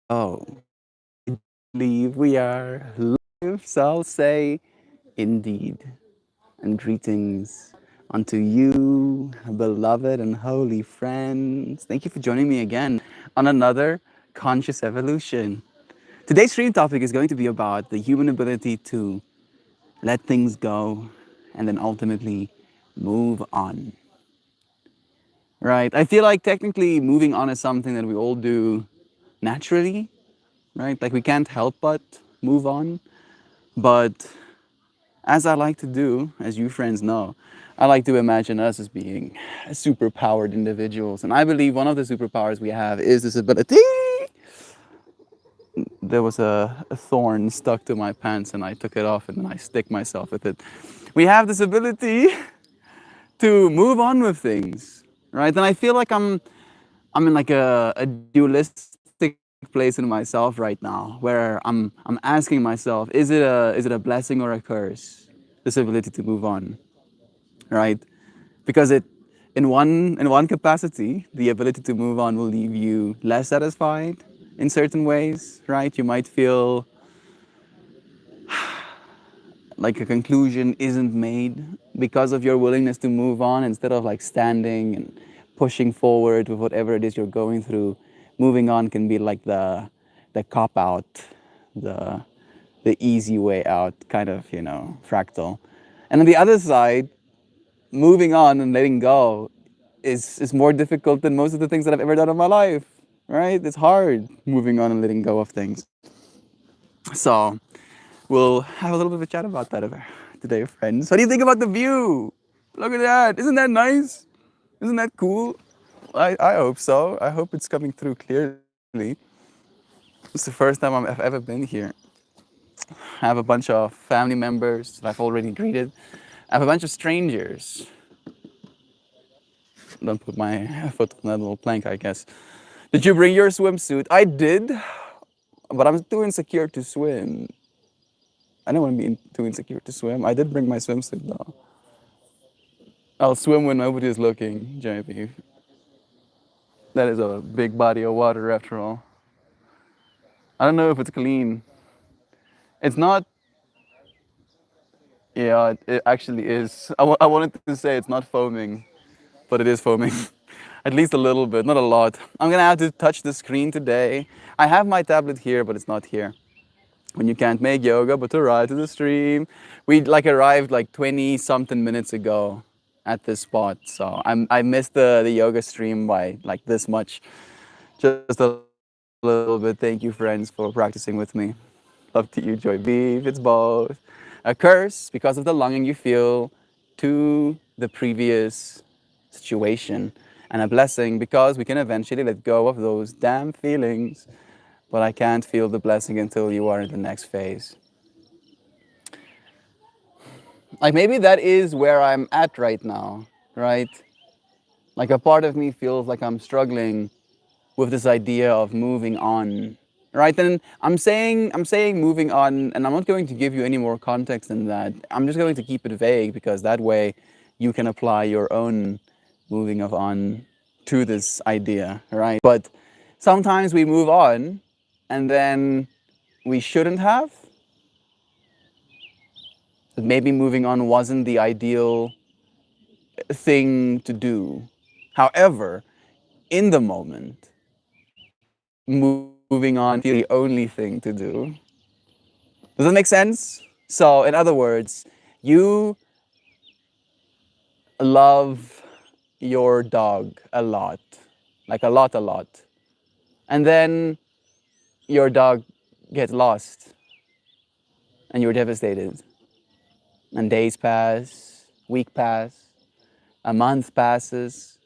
Oh, I believe we are live, so I'll say indeed. And greetings unto you, beloved and holy friends. Thank you for joining me again on another Conscious Evolution. Today's stream topic is going to be about the human ability to let things go and then ultimately move on. Right? I feel like technically moving on is something that we all do naturally, right? Like we can't help but move on. But as I like to do, as you friends know, I like to imagine us as being super powered individuals. And I believe one of the superpowers we have is this ability. There was a thorn stuck to my pants and I took it off and then I stick myself with it. We have this ability to move on with things, right? And I feel like I'm in like a dualistic place in myself right now where I'm asking myself, is it a blessing or a curse? This ability to move on, right? Because it in one capacity, the ability to move on will leave you less satisfied in certain ways, right? You might feel like a conclusion isn't made because of your willingness to move on instead of like standing and pushing forward with whatever it is you're going through. Moving on can be like the cop out, the the easy way out kind of, fractal. And on the other side, moving on and letting go is more difficult than most of the things that I've ever done in my life, right? It's hard moving on and letting go of things. So we'll have a little bit of a chat about that today, friends. What do you think about the view? Look at that. Isn't that nice? Isn't that cool? I hope so. I hope it's coming through clearly. It's the first time I've ever been here. I have a bunch of family members that I've already greeted. I have a bunch of strangers. Don't put my foot on that little plank, I guess. Did you bring your swimsuit? I did, but I'm too insecure to swim. I don't want to be too insecure to swim. I did bring my swimsuit though. I'll swim when nobody is looking, JP. That is a big body of water after all. I don't know if it's clean. It's not. Yeah, it actually is. I wanted to say it's not foaming, but it is foaming. At least a little bit, not a lot. I'm gonna have to touch the screen today. I have my tablet here, but it's not here. When you can't make yoga but to ride to the stream. We like arrived like 20 something minutes ago at this spot. So I missed the yoga stream by like this much. Just a little bit. Thank you friends for practicing with me. Love to you, Joy Beef. It's both. A curse because of the longing you feel to the previous situation. And a blessing because we can eventually let go of those damn feelings, but I can't feel the blessing until you are in the next phase. Like maybe that is where I'm at right now, right? Like a part of me feels like I'm struggling with this idea of moving on, right? And I'm saying moving on, and I'm not going to give you any more context than that. I'm just going to keep it vague because that way you can apply your own moving of on to this idea, right? But sometimes we move on, and then we shouldn't have. That maybe moving on wasn't the ideal thing to do. However, in the moment, moving on feels like the only thing to do. Does that make sense? So, in other words, you love your dog a lot, like a lot. And then your dog gets lost and you're devastated. And days pass, week pass, a month passes,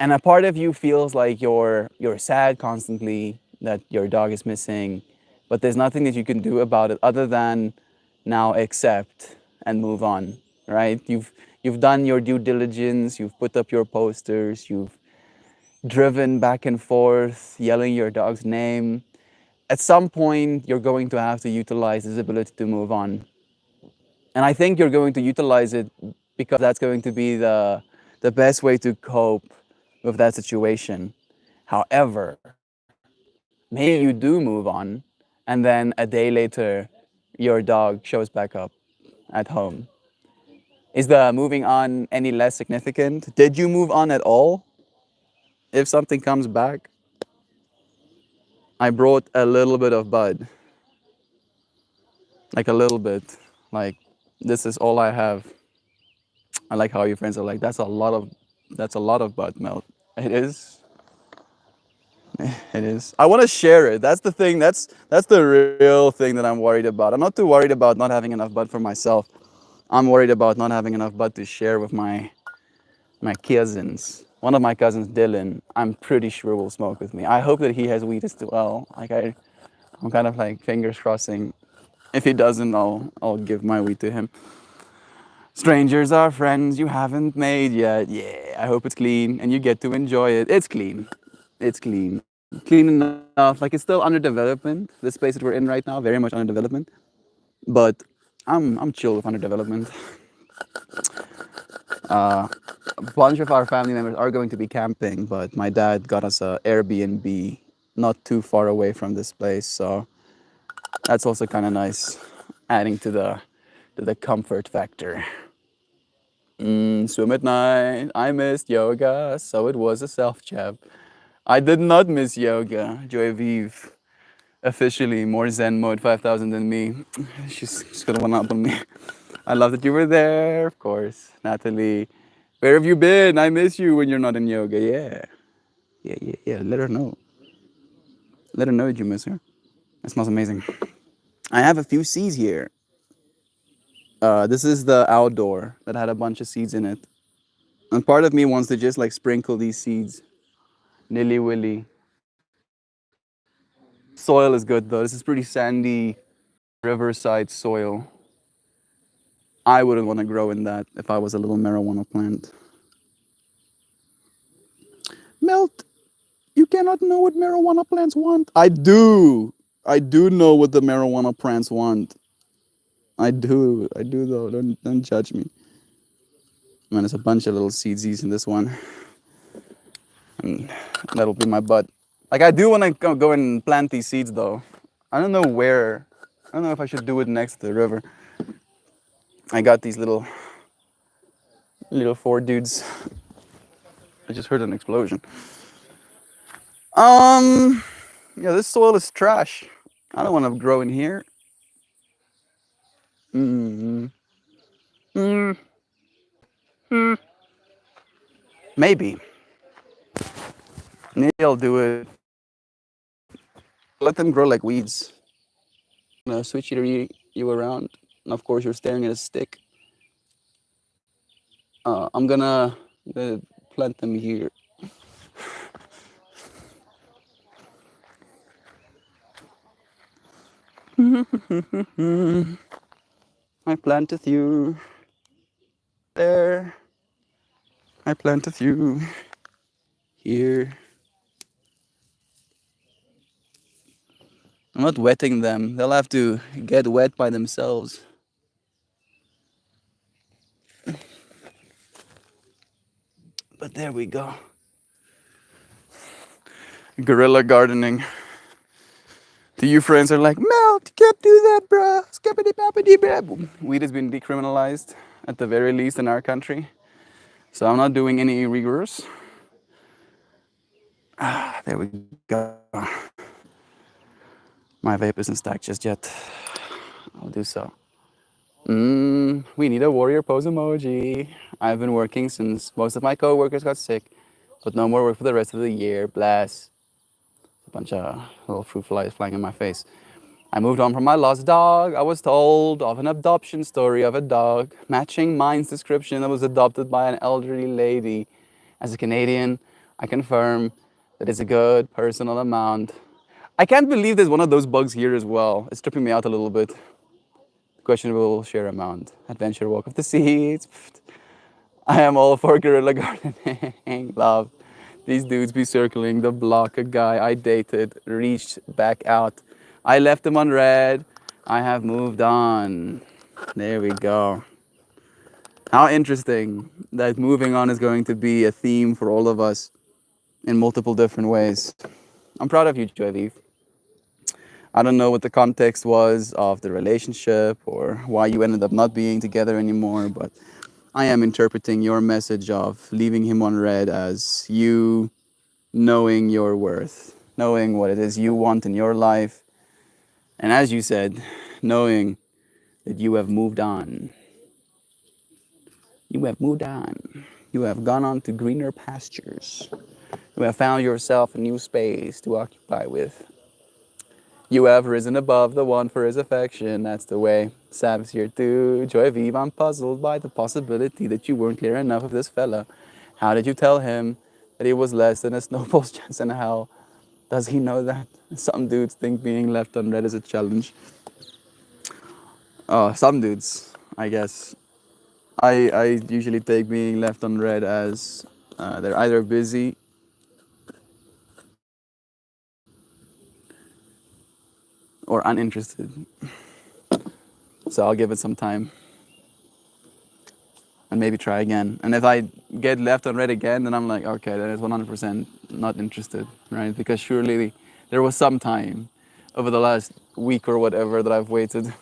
and a part of you feels like you're sad constantly that your dog is missing, but there's nothing that you can do about it other than now accept and move on, right? You've done your due diligence, you've put up your posters, you've driven back and forth yelling your dog's name. At some point you're going to have to utilize this ability to move on, and I think you're going to utilize it because that's going to be the best way to cope with that situation. However, Maybe you do move on, and then a day later, your dog shows back up at home. Is the moving on any less significant? Did you move on at all? If something comes back, I brought a little bit of bud, like a little bit, like this is all I have. I like how your friends are like, that's a lot of bud melt. It is. It is. I want to share it. That's the thing. That's the real thing that I'm worried about. I'm not too worried about not having enough bud for myself. I'm worried about not having enough bud to share with my cousins. One of my cousins, Dylan, I'm pretty sure will smoke with me. I hope that he has weed as well. I'm kind of like fingers crossing. If he doesn't, I'll give my weed to him. Strangers are friends you haven't made yet. Yeah, I hope it's clean and you get to enjoy it. It's clean. It's clean. Clean enough. Like it's still under development. The space that we're in right now, very much under development. But I'm chill with under development. A bunch of our family members are going to be camping, but my dad got us a Airbnb not too far away from this place, so that's also kind of nice, adding to the comfort factor. Swim at night. I missed yoga, so it was a self jab. I did not miss yoga. Joy Vive, officially more Zen mode 5000 than me. She's gonna one up on me. I love that you were there, of course. Natalie, where have you been? I miss you when you're not in yoga. Yeah. Yeah. Let her know. Let her know that you miss her. That smells amazing. I have a few seeds here. This is the outdoor that had a bunch of seeds in it. And part of me wants to just like sprinkle these seeds. Nilly willy. Soil is good though. This is pretty sandy riverside soil. I wouldn't want to grow in that if I was a little marijuana plant. Melt, you cannot know what marijuana plants want. I do. I do know what the marijuana plants want. I do. I do though. Don't judge me. Man, there's a bunch of little seedsies in this one. And that'll be my butt. Like I do want to go and plant these seeds though. I don't know where. I don't know if I should do it next to the river. I got these little four dudes. I just heard an explosion. Yeah, this soil is trash. I don't want to grow in here. Mm, mm, maybe. Maybe I'll do it. Let them grow like weeds. Switch you around. And of course, you're staring at a stick. I'm gonna plant them here. I planteth you there. I planteth you here. I'm not wetting them. They'll have to get wet by themselves. But there we go. Guerrilla gardening. The you friends are like, Melt, you can't do that, bro. Skippity bappity bap. Weed has been decriminalized, at the very least in our country. So I'm not doing any rigors. There we go. My vape isn't stacked just yet. I'll do so. We need a warrior pose emoji. I've been working since most of my coworkers got sick, but no more work for the rest of the year. Bless. A bunch of little fruit flies flying in my face. I moved on from my lost dog. I was told of an adoption story of a dog matching mine's description that was adopted by an elderly lady. As a Canadian, I confirm that it's a good personal amount. I can't believe there's one of those bugs here as well. It's tripping me out a little bit. Questionable share amount. Adventure walk of the seas. I am all for guerrilla gardening. Love. These dudes be circling the block. A guy I dated reached back out. I left him on red. I have moved on. There we go. How interesting that moving on is going to be a theme for all of us in multiple different ways. I'm proud of you, Joy Vive. I don't know what the context was of the relationship or why you ended up not being together anymore, but I am interpreting your message of leaving him on red as you knowing your worth, knowing what it is you want in your life, and as you said, knowing that you have moved on. You have moved on. You have gone on to greener pastures. You have found yourself a new space to occupy with. You have risen above the one for his affection. That's the way. Sab's here too. Joy Vive, I'm puzzled by the possibility that you weren't clear enough of this fella. How did you tell him that he was less than a snowball's chance in hell? Does he know that? Some dudes think being left unread is a challenge. Oh, some dudes, I guess. I usually take being left unread as they're either busy or uninterested. So I'll give it some time and maybe try again. And if I get left unread again, then I'm like, okay, then it's 100% not interested, right? Because surely there was some time over the last week or whatever that I've waited.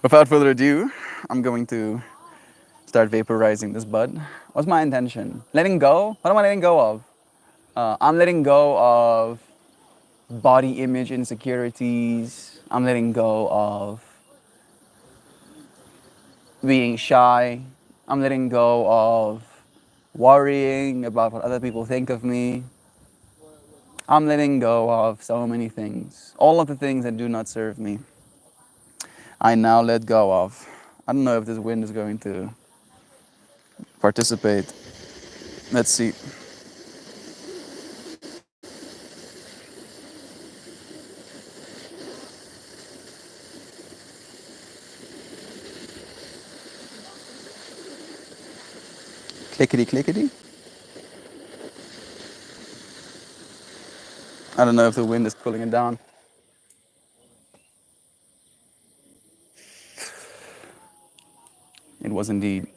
Without further ado, I'm going to start vaporizing this bud. What's my intention? Letting go? What am I letting go of? I'm letting go of body image insecurities. I'm letting go of being shy. I'm letting go of worrying about what other people think of me. I'm letting go of so many things. All of the things that do not serve me, I now let go of. I don't know if this wind is going to participate. Let's see. Clickety clickety. I don't know if the wind is pulling it down. It was indeed.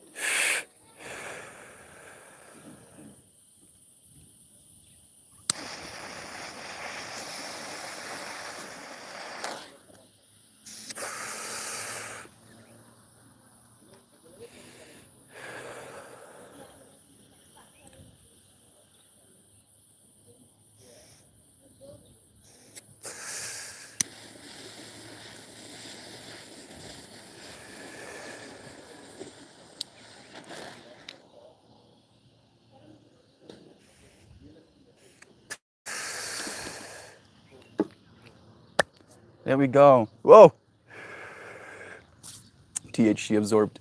There we go. Whoa! THC absorbed.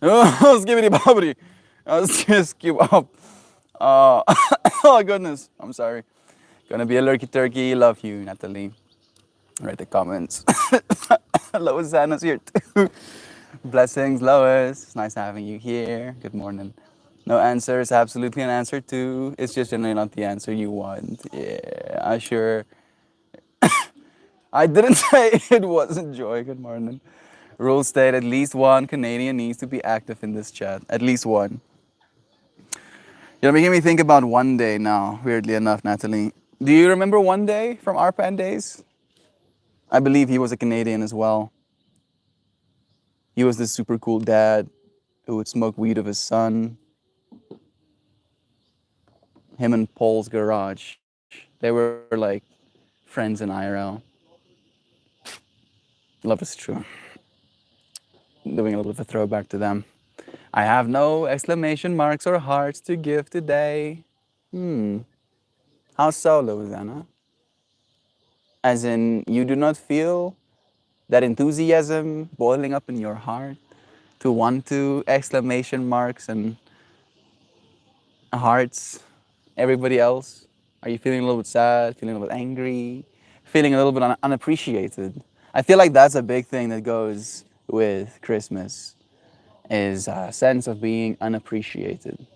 Oh, skibbity bobbity. Let's just keep up. Uh, oh, goodness. I'm sorry. Gonna be a lurky turkey. Love you, Natalie. Write the comments. Lois Anna's here too. Blessings, Lois. It's nice having you here. Good morning. No answer is absolutely an answer too. It's just generally not the answer you want. Yeah, I sure. I didn't say it wasn't Joy. Good morning. Rules state at least one Canadian needs to be active in this chat. At least one. You're making me think about One Day now, weirdly enough, Natalie. Do you remember One Day from ARPAN days? I believe he was a Canadian as well. He was this super cool dad who would smoke weed with his son. Him and Paul's Garage. They were like friends in IRL. Love is true. Doing a little bit of a throwback to them. I have no exclamation marks or hearts to give today. How so, Louisiana? As in, you do not feel that enthusiasm boiling up in your heart to want to exclamation marks and hearts, everybody else? Are you feeling a little bit sad, feeling a little bit angry, feeling a little bit unappreciated? I feel like that's a big thing that goes with Christmas is a sense of being unappreciated.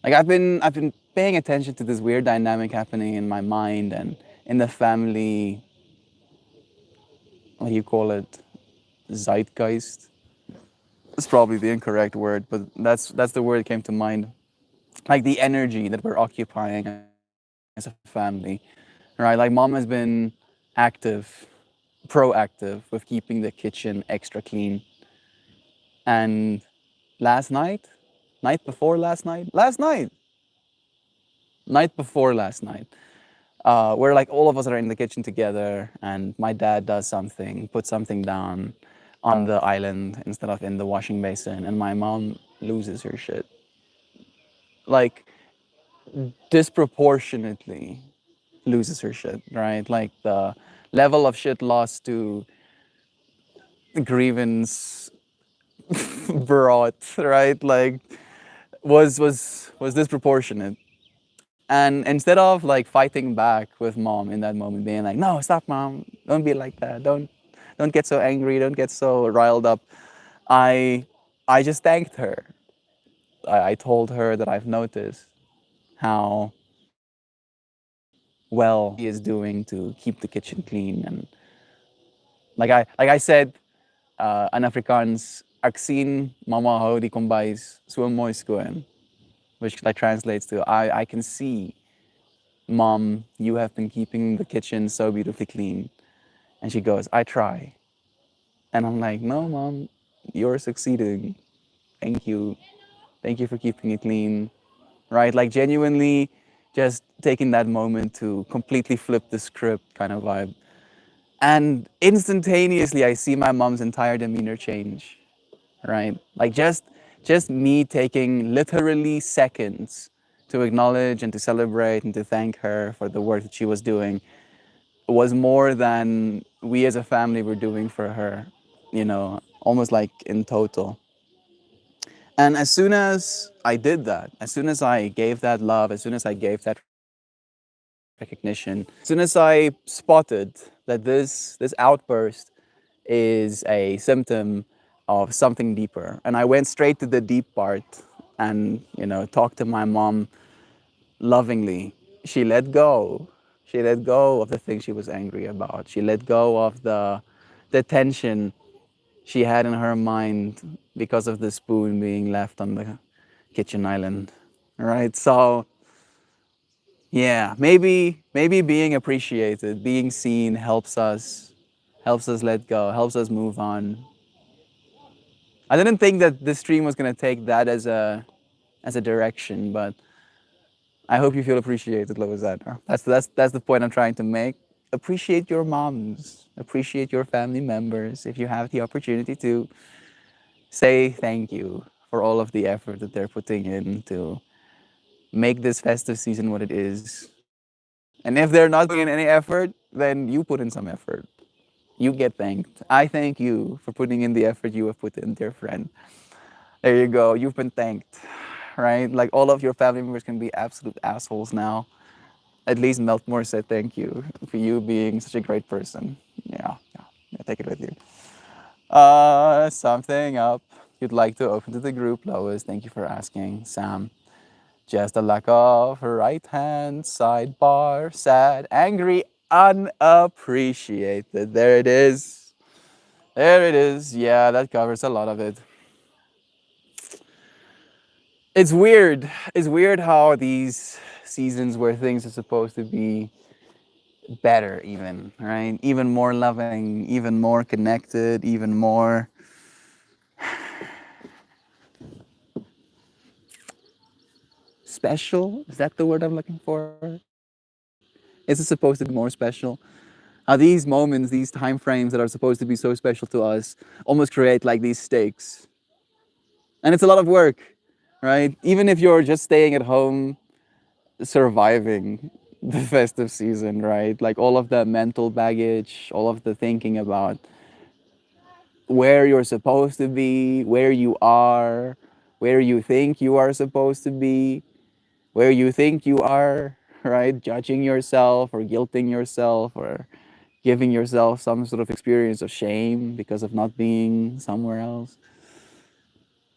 Like I've been paying attention to this weird dynamic happening in my mind and in the family, what do you call it? Zeitgeist. That's probably the incorrect word, but that's the word that came to mind. Like the energy that we're occupying as a family. right? Like mom has been active, proactive with keeping the kitchen extra clean. And last night, night before last night, where like all of us are in the kitchen together, and my dad does something, puts something down on the island instead of in the washing basin, and my mom loses her shit. Like disproportionately loses her shit, right? Like the level of shit lost to grievance brought, right? Like was disproportionate. And instead of like fighting back with mom in that moment, being like, "No, stop, mom! Don't be like that. Don't get so angry. Don't get so riled up." I I just thanked her. I told her that I've noticed how well he is doing to keep the kitchen clean, and like I said, in Afrikaans, "Ek sien mama hou die kombuis so mooi skoon," which like translates to, I can see, mom, you have been keeping the kitchen so beautifully clean. And she goes, I try. And I'm like, no, mom, you're succeeding. Thank you. Thank you for keeping it clean. Right? Like, genuinely just taking that moment to completely flip the script kind of vibe. And instantaneously, I see my mom's entire demeanor change. Right? Like, just me taking literally seconds to acknowledge and to celebrate and to thank her for the work that she was doing was more than we as a family were doing for her, almost like in total. And as soon as I did that, as soon as I gave that love, as soon as I gave that recognition, as soon as I spotted that this outburst is a symptom of something deeper, and I went straight to the deep part and talked to my mom lovingly. She let go. She let go of the thing she was angry about. She let go of the tension she had in her mind because of the spoon being left on the kitchen island. Right? So yeah, maybe being appreciated, being seen helps us let go, helps us move on. I didn't think that this stream was gonna take that as a direction, but I hope you feel appreciated, Lozana. That's the point I'm trying to make. Appreciate your moms. Appreciate your family members. If you have the opportunity to, say thank you for all of the effort that they're putting in to make this festive season what it is. And if they're not putting in any effort, then you put in some effort. You get thanked. I thank you for putting in the effort you have put in, dear friend. There you go. You've been thanked, right? Like all of your family members can be absolute assholes now. At least Meltmore said thank you for you being such a great person. Yeah, take it with you. Something up you'd like to open to the group, Lois? Thank you for asking, Sam. Just a lack of right hand sidebar, sad, angry, unappreciated. There it is. There it is. Yeah, that covers a lot of it. It's weird. It's weird how these seasons where things are supposed to be better, even, right? Even more loving, even more connected, even more special. Is that the word I'm looking for? Is it supposed to be more special? How these moments, these time frames that are supposed to be so special to us almost create like these stakes. And it's a lot of work, right? Even if you're just staying at home, surviving the festive season, right? Like all of the mental baggage, all of the thinking about where you're supposed to be, where you are, where you think you are supposed to be, where you think you are, right? Judging yourself or guilting yourself or giving yourself some sort of experience of shame because of not being somewhere else.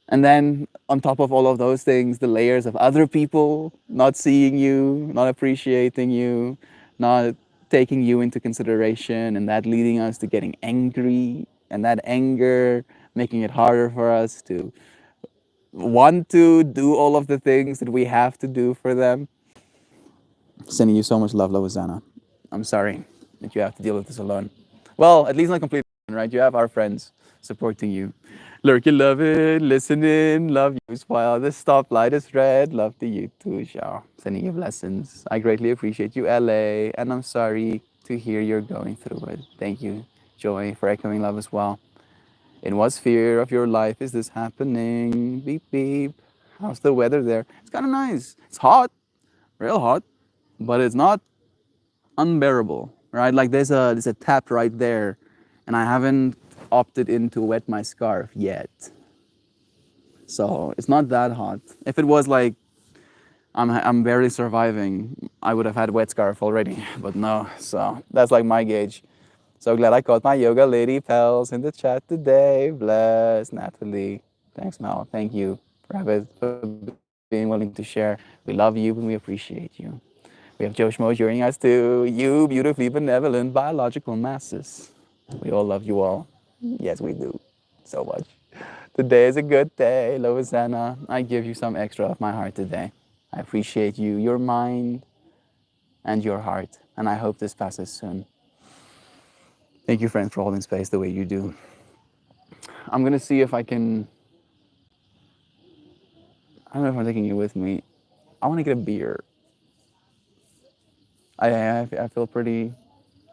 And then on top of all of those things, the layers of other people not seeing you, not appreciating you, not taking you into consideration, and that leading us to getting angry, and that anger making it harder for us to want to do all of the things that we have to do for them. Sending you so much love, Loazana. I'm sorry that you have to deal with this alone. Well, at least not completely, right? You have our friends supporting you. Lurky, love it, listening, love you while the stoplight is red. Love to you too, Xiao. Sending you blessings. I greatly appreciate you, LA, and I'm sorry to hear you're going through it. Thank you, Joy, for echoing love as well. In what sphere of your life is this happening? Beep beep. How's the weather there? It's kind of nice. It's hot, real hot, but it's not unbearable, right? Like there's a tap right there, and I haven't opted in to wet my scarf yet. So it's not that hot. If it was like I'm barely surviving, I would have had wet scarf already. But no, so that's like my gauge. So glad I caught my yoga lady pals in the chat today. Bless Natalie. Thanks, Mel. Thank you, Rabbit, for being willing to share. We love you and we appreciate you. We have Joe Schmo joining us too. You beautifully benevolent biological masses. We all love you all. Yes, we do. So much. Today is a good day, Loisana. I give you some extra of my heart today. I appreciate you, your mind, and your heart. And I hope this passes soon. Thank you, friends, for holding space the way you do. I'm gonna see if I can. I don't know if I'm taking you with me. I want to get a beer. I feel pretty.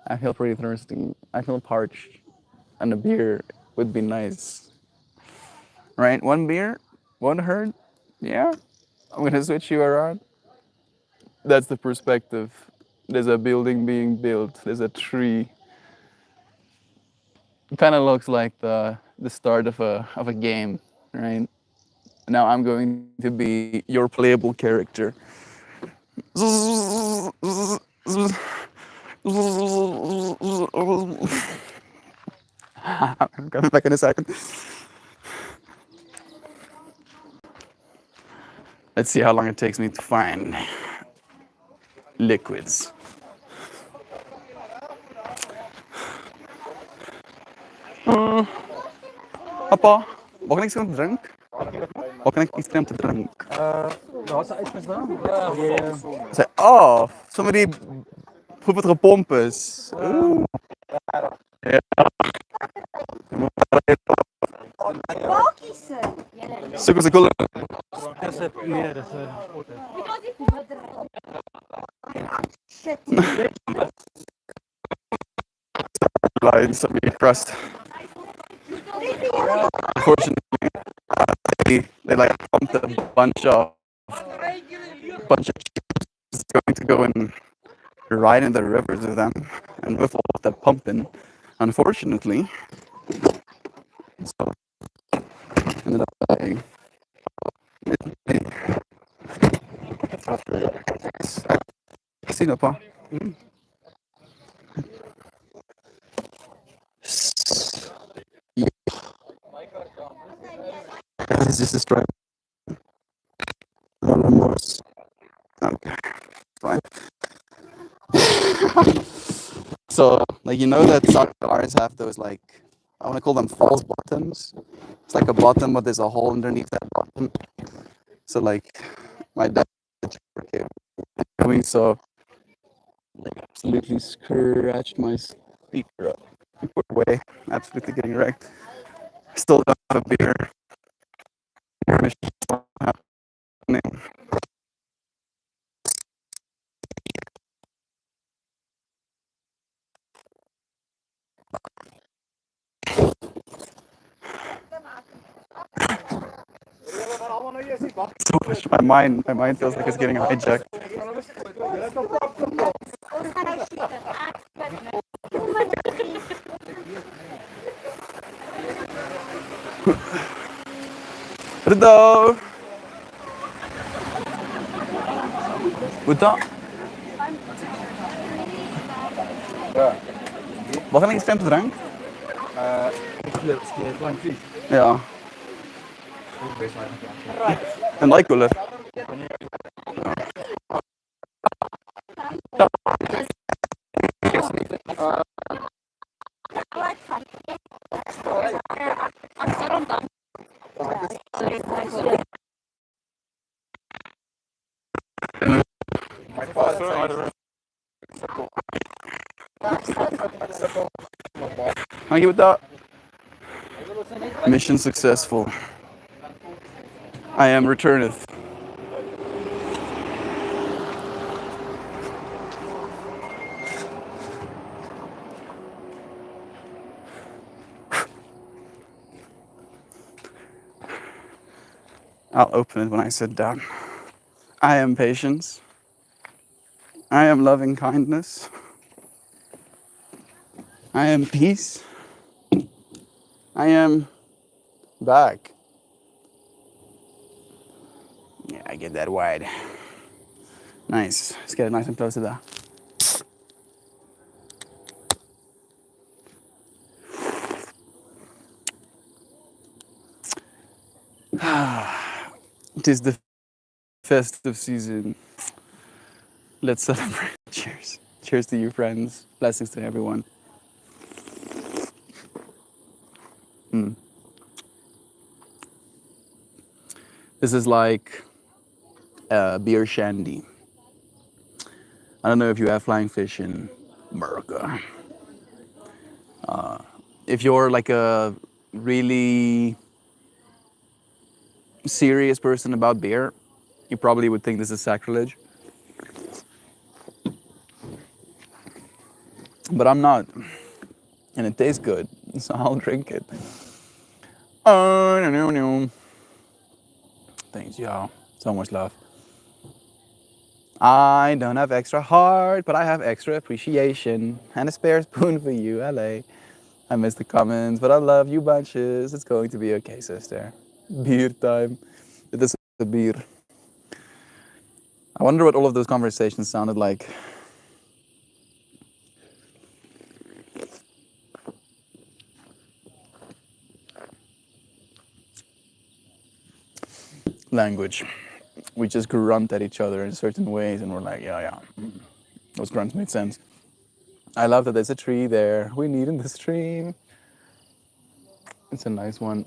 I feel pretty thirsty. I feel parched, and a beer would be nice, right? One beer, one hurt. Yeah, I'm gonna switch you around. That's the perspective. There's a building being built. There's a tree. It kind of looks like the start of a game, right? Now I'm going to be your playable character. I'm coming back in a second. Let's see how long it takes me to find liquids. Papa, wat kan ik zo drinken? Wat kan ik iets nemen te drinken? Wat is het dan? Say, oh, somebody put er pompes. Sukkels cool. Lines, I mean, crust. Unfortunately, they like pumped a bunch of chips going to go and ride in the rivers with them, and with all of the pumping, unfortunately, so ended up dying. See no pa. It's just destroyed. No remorse. Okay, fine. So, like, you know that soccer bars have those, like, I want to call them false bottoms. It's like a bottom, but there's a hole underneath that bottom. So, like, my dad doing so, like, absolutely scratched my speaker up. Poor way, absolutely getting wrecked. Still don't have a beer. So much. My mind feels like it's getting hijacked. Rdo! Goed dan. Wat kan ik stemmen drank? Ja. En like cooler. Thank you with that. Mission successful. I am returneth. I'll open it when I sit down. I am patience. I am loving kindness. I am peace. I am back. Yeah, I get that wide. Nice. Let's get it nice and close to that. It is the festive season. Let's celebrate. Cheers. Cheers to you, friends. Blessings to everyone. This is like beer shandy. I don't know if you have flying fish in America. If you're like a really serious person about beer, you probably would think this is sacrilege. But I'm not. And it tastes good, so I'll drink it. Oh, no, no, no. Thanks, y'all. So much love. I don't have extra heart, but I have extra appreciation. And a spare spoon for you, LA. I missed the comments, but I love you bunches. It's going to be okay, sister. Beer time. It is a beer. I wonder what all of those conversations sounded like. Language. We just grunt at each other in certain ways, and we're like, yeah, yeah. Those grunts made sense. I love that there's a tree there. We need in the stream. It's a nice one.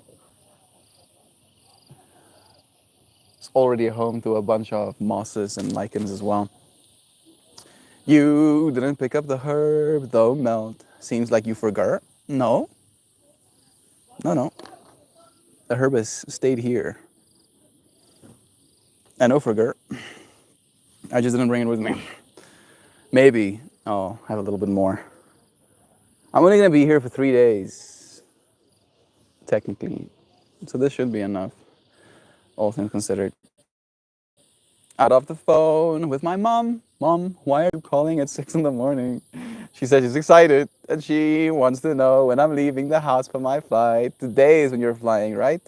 It's already home to a bunch of mosses and lichens as well. You didn't pick up the herb, though melt. Seems like you forgot. No, no, no. The herb has stayed here. I know forgot. I just didn't bring it with me. Maybe I'll have a little bit more. I'm only gonna be here for 3 days, technically. So this should be enough, all things considered. Out of the phone with my mom. Mom, why are you calling at 6 in the morning? She said she's excited and she wants to know when I'm leaving the house for my flight. Today is when you're flying, right?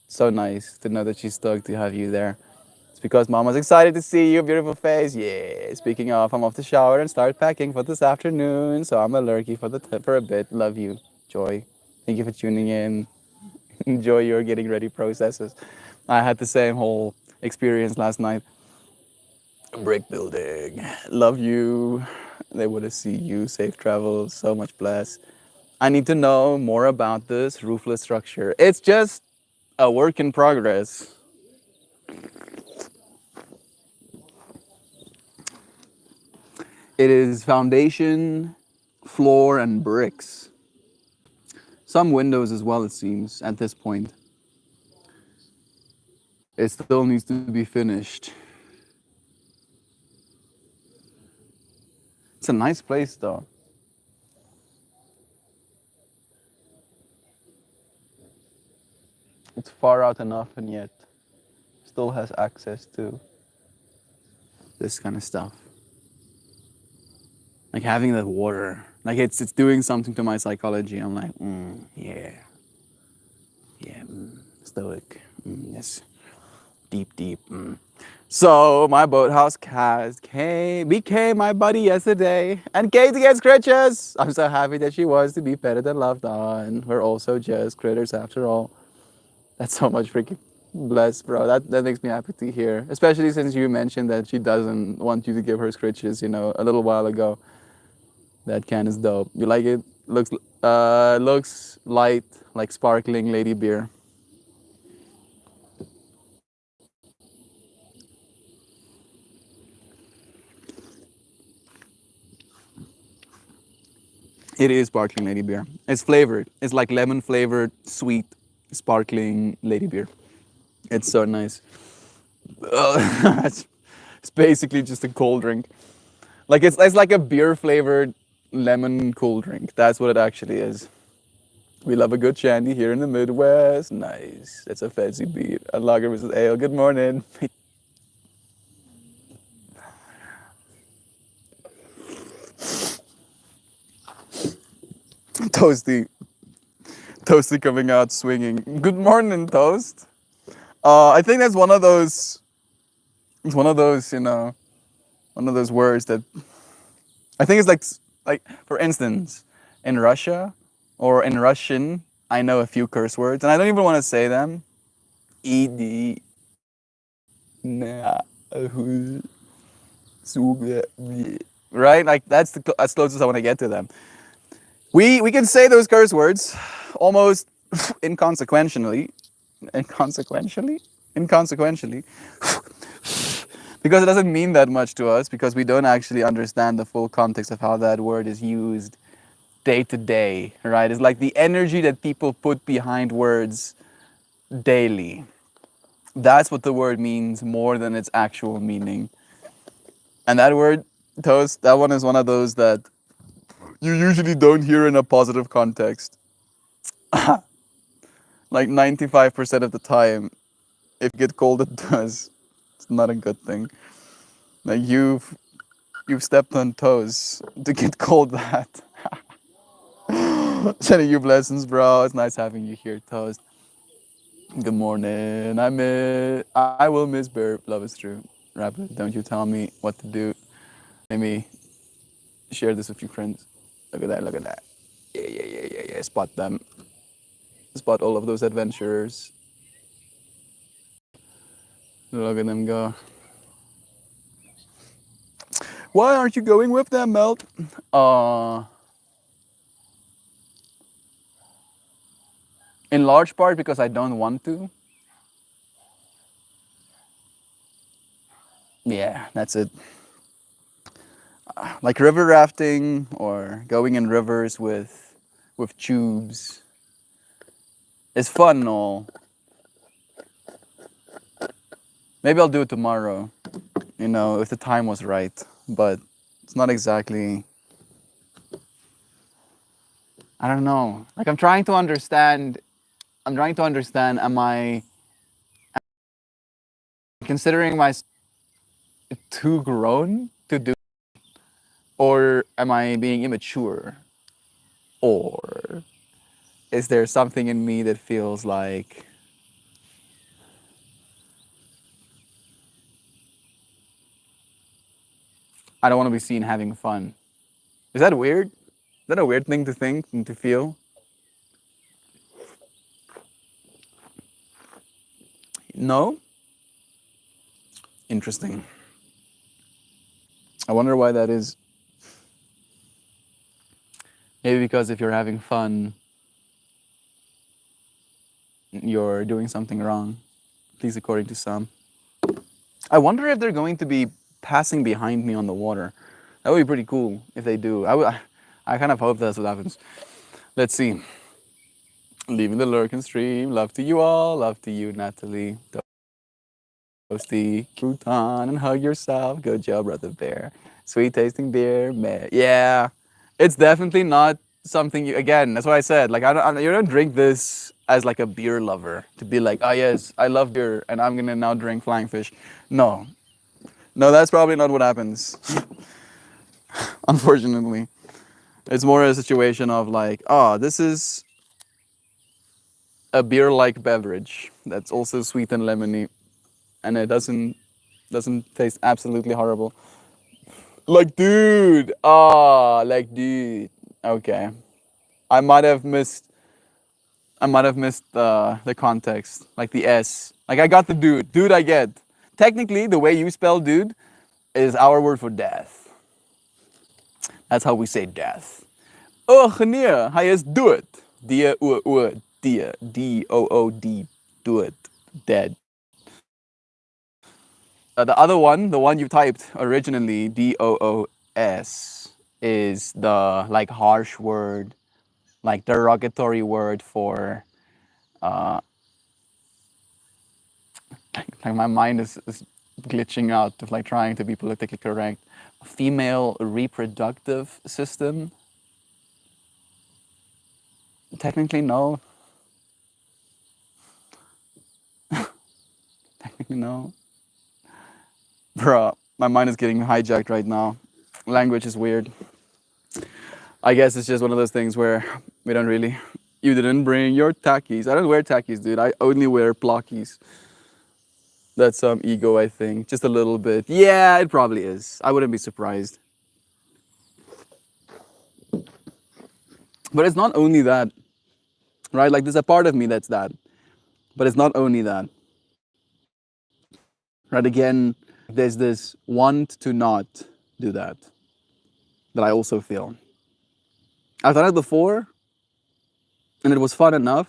So nice to know that she's stoked to have you there. It's because mom was excited to see your beautiful face. Yeah. Speaking of, I'm off to shower and start packing for this afternoon. So I'm a lurky for a bit. Love you, Joy. Thank you for tuning in. Enjoy your getting ready processes. I had the same whole experience last night. Brick building. Love you. They want to see you. Safe travels. So much bless. I need to know more about this roofless structure. It's just a work in progress. It is foundation, floor, and bricks. Some windows as well, it seems, at this point. It still needs to be finished. It's a nice place, though. It's far out enough, and yet still has access to this kind of stuff. Like having that water, like it's doing something to my psychology. I'm like, yeah, yeah, stoic, yes, deep, deep. So my boathouse cat became my buddy yesterday, and Katie gets scratches. I'm so happy that she was to be petted and loved on. We're also just critters after all. That's so much freaking bless, bro. That makes me happy to hear, especially since you mentioned that she doesn't want you to give her scratches, a little while ago. That can is dope. You like it? Looks light, like sparkling lady beer. It is sparkling lady beer. It's flavored. It's like lemon flavored, sweet, sparkling lady beer. It's so nice. it's, it's basically just a cold drink. Like it's like a beer flavored lemon cool drink. That's what it actually is. We love a good shandy here in the Midwest. Nice. That's a fancy beat. A lager versus ale. Good morning. Toasty. Toasty coming out swinging. Good morning, Toast. I think that's one of those. It's one of those, one of those words that I think it's like for instance, in Russia or in Russian, I know a few curse words, and I don't even want to say them. Ed, na, right? Like that's the as close as I want to get to them. We can say those curse words almost inconsequentially, inconsequentially, because it doesn't mean that much to us because we don't actually understand the full context of how that word is used day to day, right? It's like the energy that people put behind words daily. That's what the word means more than its actual meaning. And that word, toast, that one is one of those that you usually don't hear in a positive context. Like 95% of the time, if you get called it does, it's not a good thing. Like you've stepped on toes to get called that. Sending you blessings, bro. It's nice having you here, Toast. Good morning. I will miss Burp. Love is true. Rapid, don't you tell me what to do. Let me share this with your friends. Look at that, look at that. Yeah. Spot them. Spot all of those adventurers. Look at them go. Why aren't you going with them, Melt? Uh, in large part because I don't want to. Yeah, that's it. Like river rafting or going in rivers with tubes is fun and all. Maybe I'll do it tomorrow, if the time was right. But it's not exactly. I don't know. Like I'm trying to understand. I'm trying to understand. Am I considering myself too grown to do, or am I being immature, or is there something in me that feels like I don't want to be seen having fun? Is that weird? Is that a weird thing to think and to feel? No? Interesting. I wonder why that is. Maybe because if you're having fun, you're doing something wrong, at least according to some. I wonder if they're going to be passing behind me on the water. That would be pretty cool if they do. I kind of hope that's what happens. Let's see. Leaving the Lurkin stream. Love to you all. Love to you, Natalie. Toasty, crouton, and hug yourself. Good job, brother bear. Sweet tasting beer, meh. Yeah, it's definitely not something you. Again, that's what I said. Like, you don't drink this as like a beer lover to be like, oh yes, I love beer, and I'm gonna now drink flying fish. No, no, that's probably not what happens. Unfortunately, it's more a situation of like, oh, this is a beer-like beverage that's also sweet and lemony, and it doesn't taste absolutely horrible. Like, dude. Like, dude. Okay. I might have missed. I might have missed the context, like the S. Like, I got the dude. Dude, I get. Technically, the way you spell dude is our word for death. That's how we say death. Oh, Genier, hij is dood. Die die. D-O-O-D. Dood. Dead. The other one, the one you typed originally, D-O-O-S. is the like harsh word, like derogatory word for like my mind is glitching out of like trying to be politically correct. Female reproductive system. Technically no. Technically no. Bruh, my mind is getting hijacked right now. Language is weird. I guess it's just one of those things where we don't really. You didn't bring your tackies. I don't wear tackies, dude. I only wear blockies. That's some ego, I think. Just a little bit. Yeah, it probably is. I wouldn't be surprised. But it's not only that, right? Like, there's a part of me that's that. But it's not only that. Right? Again, there's this want to not do that I also feel. I've done it before, and it was fun enough.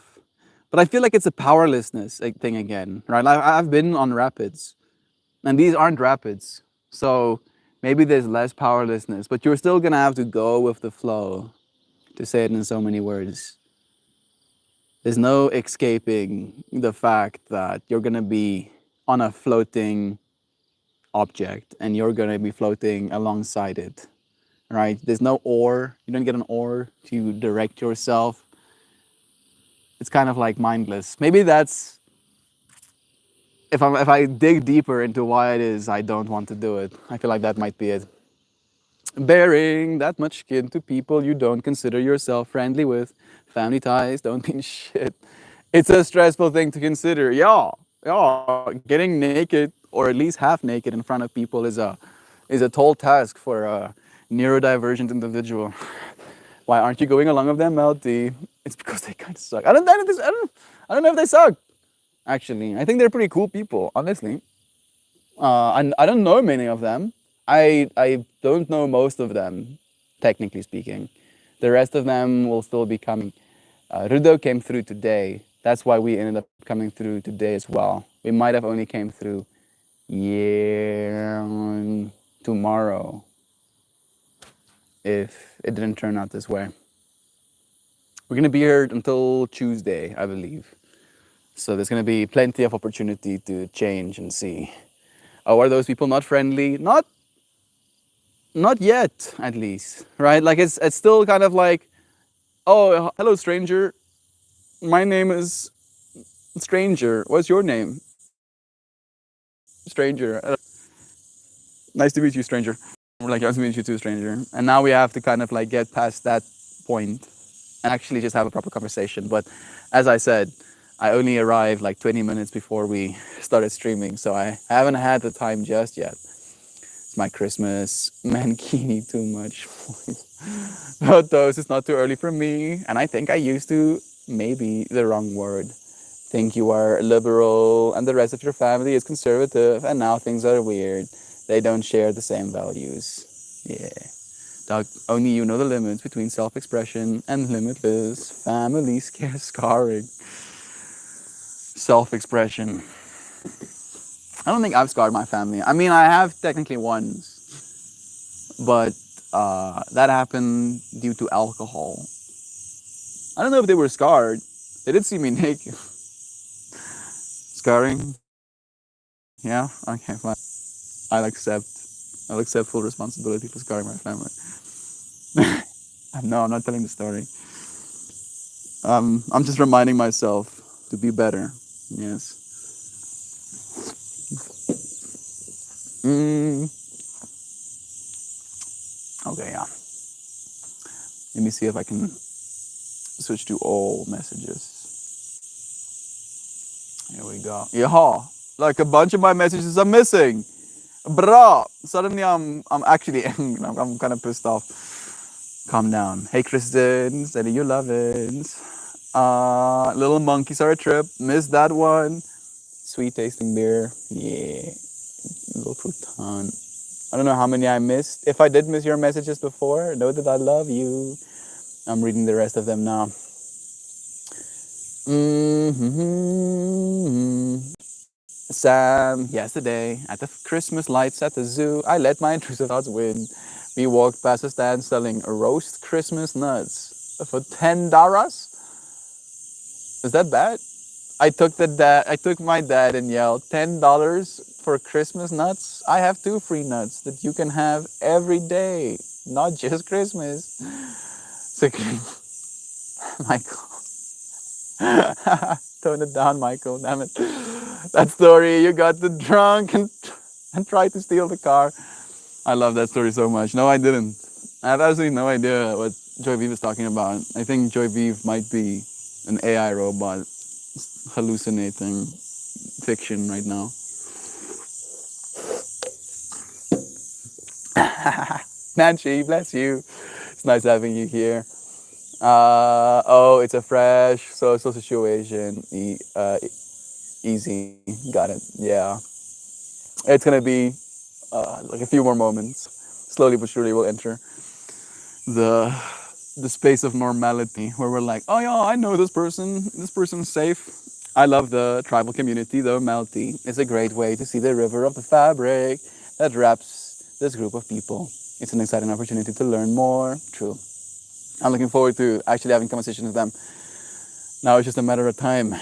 But I feel like it's a powerlessness thing again, right? I've been on rapids, and these aren't rapids. So maybe there's less powerlessness, but you're still gonna have to go with the flow, to say it in so many words. There's no escaping the fact that you're gonna be on a floating object and you're gonna be floating alongside it, right? There's no oar. You don't get an oar to direct yourself. It's kind of like mindless. Maybe that's if I dig deeper into why it is I don't want to do it. I feel like that might be it. Bearing that much skin to people you don't consider yourself friendly with. Family ties don't mean shit. It's a stressful thing to consider. Yeah, yeah. Getting naked or at least half naked in front of people is a tall task for a neurodivergent individual. Why aren't you going along with them, Melty? It's because they kind of suck. I don't know if they suck. Actually, I think they're pretty cool people, honestly. And I don't know many of them. I don't know most of them, technically speaking. The rest of them will still be coming. Rudo came through today. That's why we ended up coming through today as well. We might have only came through tomorrow if it didn't turn out this way. We're gonna be here until Tuesday, I believe. So there's gonna be plenty of opportunity to change and see. Oh, are those people not friendly? Not yet, at least, right? Like it's still kind of like, oh, hello, stranger. My name is Stranger. What's your name? Stranger. Nice to meet you, stranger. We're like, nice to meet you too, stranger. And now we have to kind of like get past that point and actually just have a proper conversation. But as I said, I only arrived like 20 minutes before we started streaming, so I haven't had the time just yet. It's my Christmas mankini too much. But those, it's not too early for me. And I think I used to, maybe the wrong word, think you are liberal and the rest of your family is conservative, and now things are weird. They don't share the same values. Yeah. Doug, only you know the limits between self-expression and limitless family scarring. Self-expression. I don't think I've scarred my family. I mean, I have technically once, but that happened due to alcohol. I don't know if they were scarred. They did see me naked. Scarring? Yeah? Okay, fine. I'll accept full responsibility for scarring my family. No, I'm not telling the story. I'm just reminding myself to be better. Yes. Okay, yeah. Let me see if I can switch to all messages. Here we go. Yeah, like a bunch of my messages are missing. Bruh. Suddenly I'm actually I'm kind of pissed off. Calm down. Hey Kristen, sending you lovins. Little monkeys are a trip. Missed that one. Sweet tasting beer. Yeah. Little crouton. I don't know how many I missed. If I did miss your messages before, know that I love you. I'm reading the rest of them now. Sam, yesterday at the Christmas lights at the zoo, I let my intrusive thoughts win. We walked past a stand selling roast Christmas nuts for $10. Is that bad? I took my dad and yelled, $10 for Christmas nuts? I have 2 free nuts that you can have every day, not just Christmas. So, Michael, tone it down, Michael. Damn it. That story, you got the drunk and tried to steal the car. I love that story so much. No, I didn't. I have absolutely no idea what Joy Vive is talking about. I think Joy Vive might be an AI robot hallucinating fiction right now. Nancy, bless you. It's nice having you here. Oh, it's a fresh social situation. Easy. Got it. Yeah. It's gonna be like a few more moments. Slowly but surely we'll enter the the space of normality where we're like, oh yeah, I know this person. This person's safe. I love the tribal community, though. Melty is a great way to see the river of the fabric that wraps this group of people. It's an exciting opportunity to learn more. True. I'm looking forward to actually having conversations with them. Now it's just a matter of time.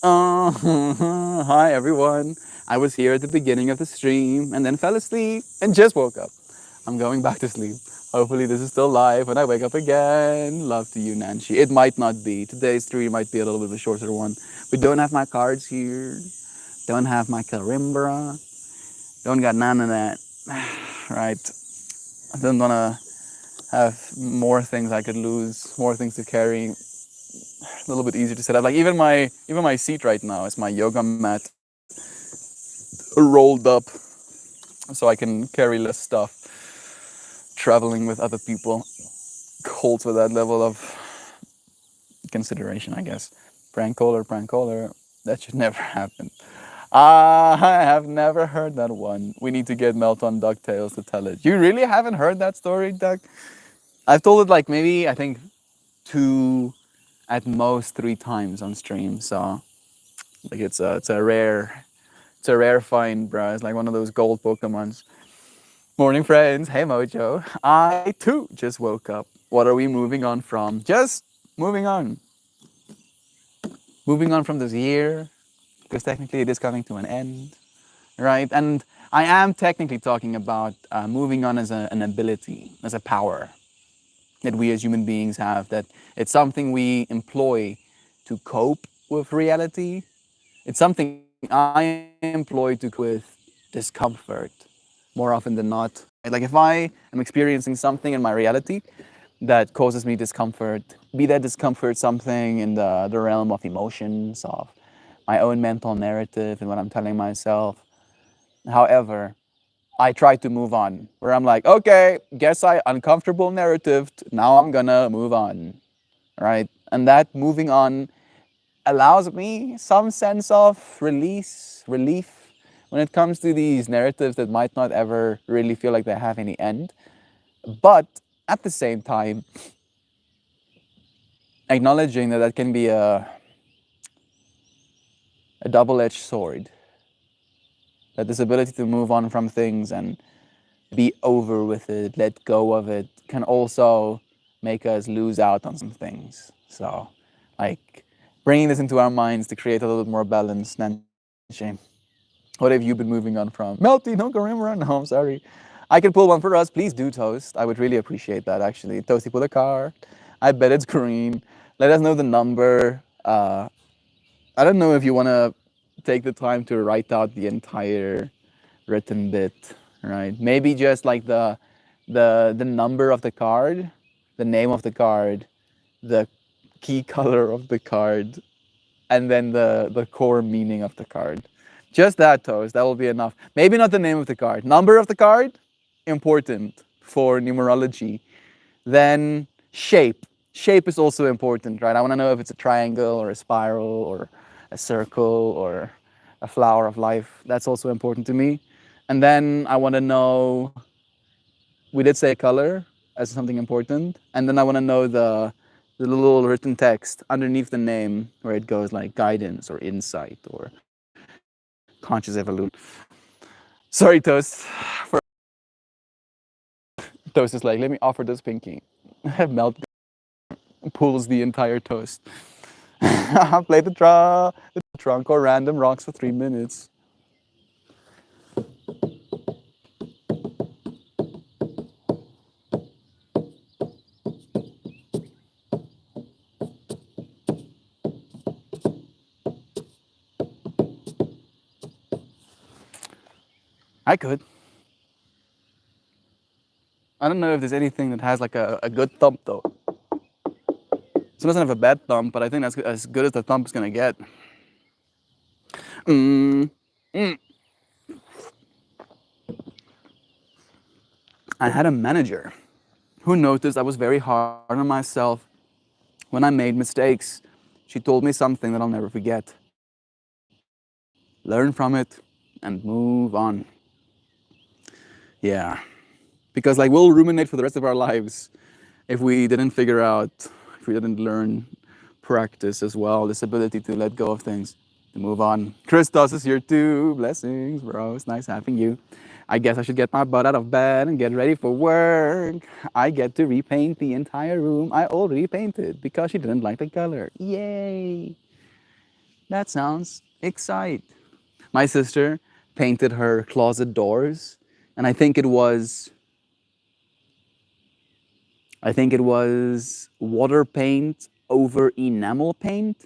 Hi everyone. I was here at the beginning of the stream and then fell asleep and just woke up. I'm going back to sleep. Hopefully this is still live when I wake up again. Love to you, Nancy. It might not be. Today's stream might be a little bit of a shorter one. We don't have my cards here. Don't have my Carimbra. Don't got none of that. Right. I don't want to have more things I could lose, more things to carry. A little bit easier to set up. Like even my seat right now is my yoga mat rolled up so I can carry less stuff. Traveling with other people calls for that level of consideration, I guess. Prank caller. That should never happen. I have never heard that one. We need to get Melt on DuckTales to tell it. You really haven't heard that story, Duck? I've told it like maybe, I think, 2, at most 3 times on stream. So like it's a rare find, bro. It's like one of those gold Pokemons. Morning, friends. Hey, Mojo. I too just woke up. What are we moving on from? Just moving on. Moving on from this year, because technically it is coming to an end, right? And I am technically talking about moving on as an ability, as a power that we as human beings have, that it's something we employ to cope with reality. It's something I employ to cope with discomfort more often than not. Like if I am experiencing something in my reality that causes me discomfort, be that discomfort something in the realm of emotions, of my own mental narrative and what I'm telling myself. However, I try to move on, where I'm like, okay, guess I uncomfortable narrative. Now I'm gonna move on, right? And that moving on allows me some sense of relief when it comes to these narratives that might not ever really feel like they have any end. But at the same time, acknowledging that that can be a double-edged sword. That this ability to move on from things and be over with it, let go of it, can also make us lose out on some things. So, like, bringing this into our minds to create a little bit more balance. Nancy, what have you been moving on from? Melty, no Karimra? No, I'm sorry. I can pull one for us. Please do, Toast. I would really appreciate that, actually. Toasty, pull a card. I bet it's green. Let us know the number. I don't know if you want to take the time to write out the entire written bit, right? Maybe just like the number of the card, the name of the card, the key color of the card, and then the core meaning of the card. Just that, Toast. That will be enough. Maybe not the name of the card. Number of the card, important for numerology. Then shape. Shape is also important, right? I want to know if it's a triangle or a spiral or a circle or a flower of life. That's also important to me. And then I want to know, we did say color as something important. And then I want to know the little written text underneath the name where it goes like guidance or insight or conscious evolution. Sorry, Toast, for Toast is like, let me offer this pinky. Melt pulls the entire toast. Play the trunk or random rocks for 3 minutes. I could. I don't know if there's anything that has like a good thump though. This doesn't have a bad thump, but I think that's as good as the thump is gonna get. Mm. I had a manager who noticed I was very hard on myself when I made mistakes. She told me something that I'll never forget. Learn from it and move on. Yeah. Because like we'll ruminate for the rest of our lives if we didn't figure out, if we didn't learn, practice as well, this ability to let go of things, to move on. Christos is here too. Blessings, bro. It's nice having you. I guess I should get my butt out of bed and get ready for work. I get to repaint the entire room I already painted because she didn't like the color. Yay! That sounds exciting. My sister painted her closet doors, and I think it was water paint over enamel paint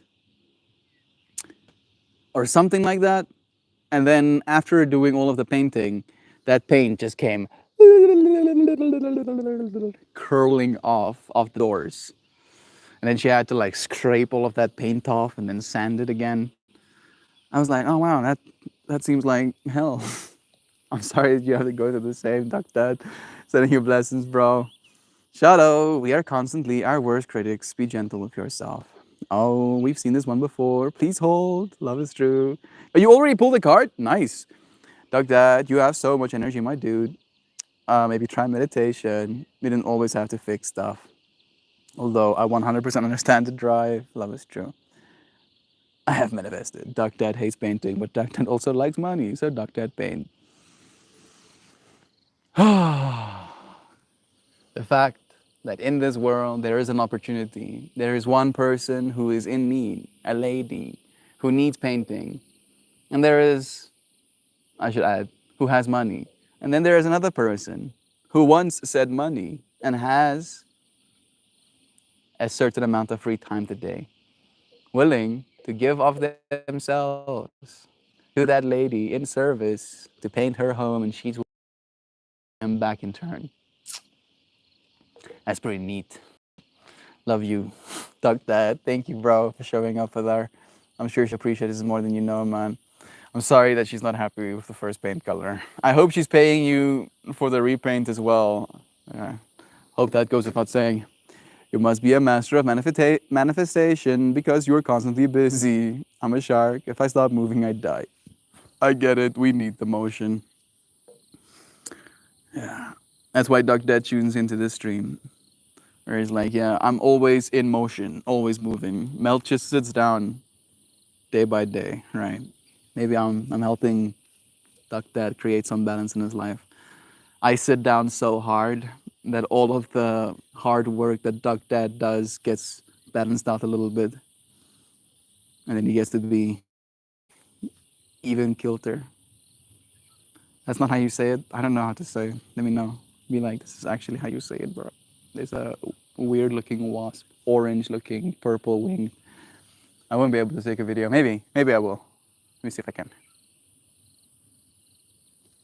or something like that. And then after doing all of the painting, that paint just came curling off of the doors. And then she had to like scrape all of that paint off and then sand it again. I was like, oh wow, that seems like hell. I'm sorry that you have to go through the same, Duck Dad. Sending you blessings, bro. Shadow, we are constantly our worst critics. Be gentle with yourself. Oh, we've seen this one before. Please hold. Love is true. Oh, you already pulled the card? Nice. Doug Dad, you have so much energy, my dude. Maybe try meditation. You didn't always have to fix stuff. Although I 100% understand the drive. Love is true. I have manifested. Duck Dad hates painting, but Duck Dad also likes money, so Duck Dad paint. The fact that in this world there is an opportunity, there is one person who is in need, a lady who needs painting, and there is, I should add, who has money. And then there is another person who once said money and has a certain amount of free time today, willing to give of themselves to that lady in service to paint her home, and she's them back in turn. That's pretty neat. Love you, Duck Dad. Thank you, bro, for showing up with her. I'm sure she appreciates this more than you know, man. I'm sorry that she's not happy with the first paint color. I hope she's paying you for the repaint as well. Hope that goes without saying. You must be a master of manifestation because you're constantly busy. I'm a shark. If I stop moving, I die. I get it. We need the motion. Yeah. That's why Duck Dad tunes into this stream. Where he's like, yeah, I'm always in motion, always moving. Melt just sits down day by day, right? Maybe I'm helping Duck Dad create some balance in his life. I sit down so hard that all of the hard work that Duck Dad does gets balanced out a little bit. And then he gets to be even kilter. That's not how you say it. I don't know how to say it. Let me know. Be like, this is actually how you say it, bro. There's a weird looking wasp, orange looking, purple wing. I won't be able to take a video. Maybe I will. Let me see if I can.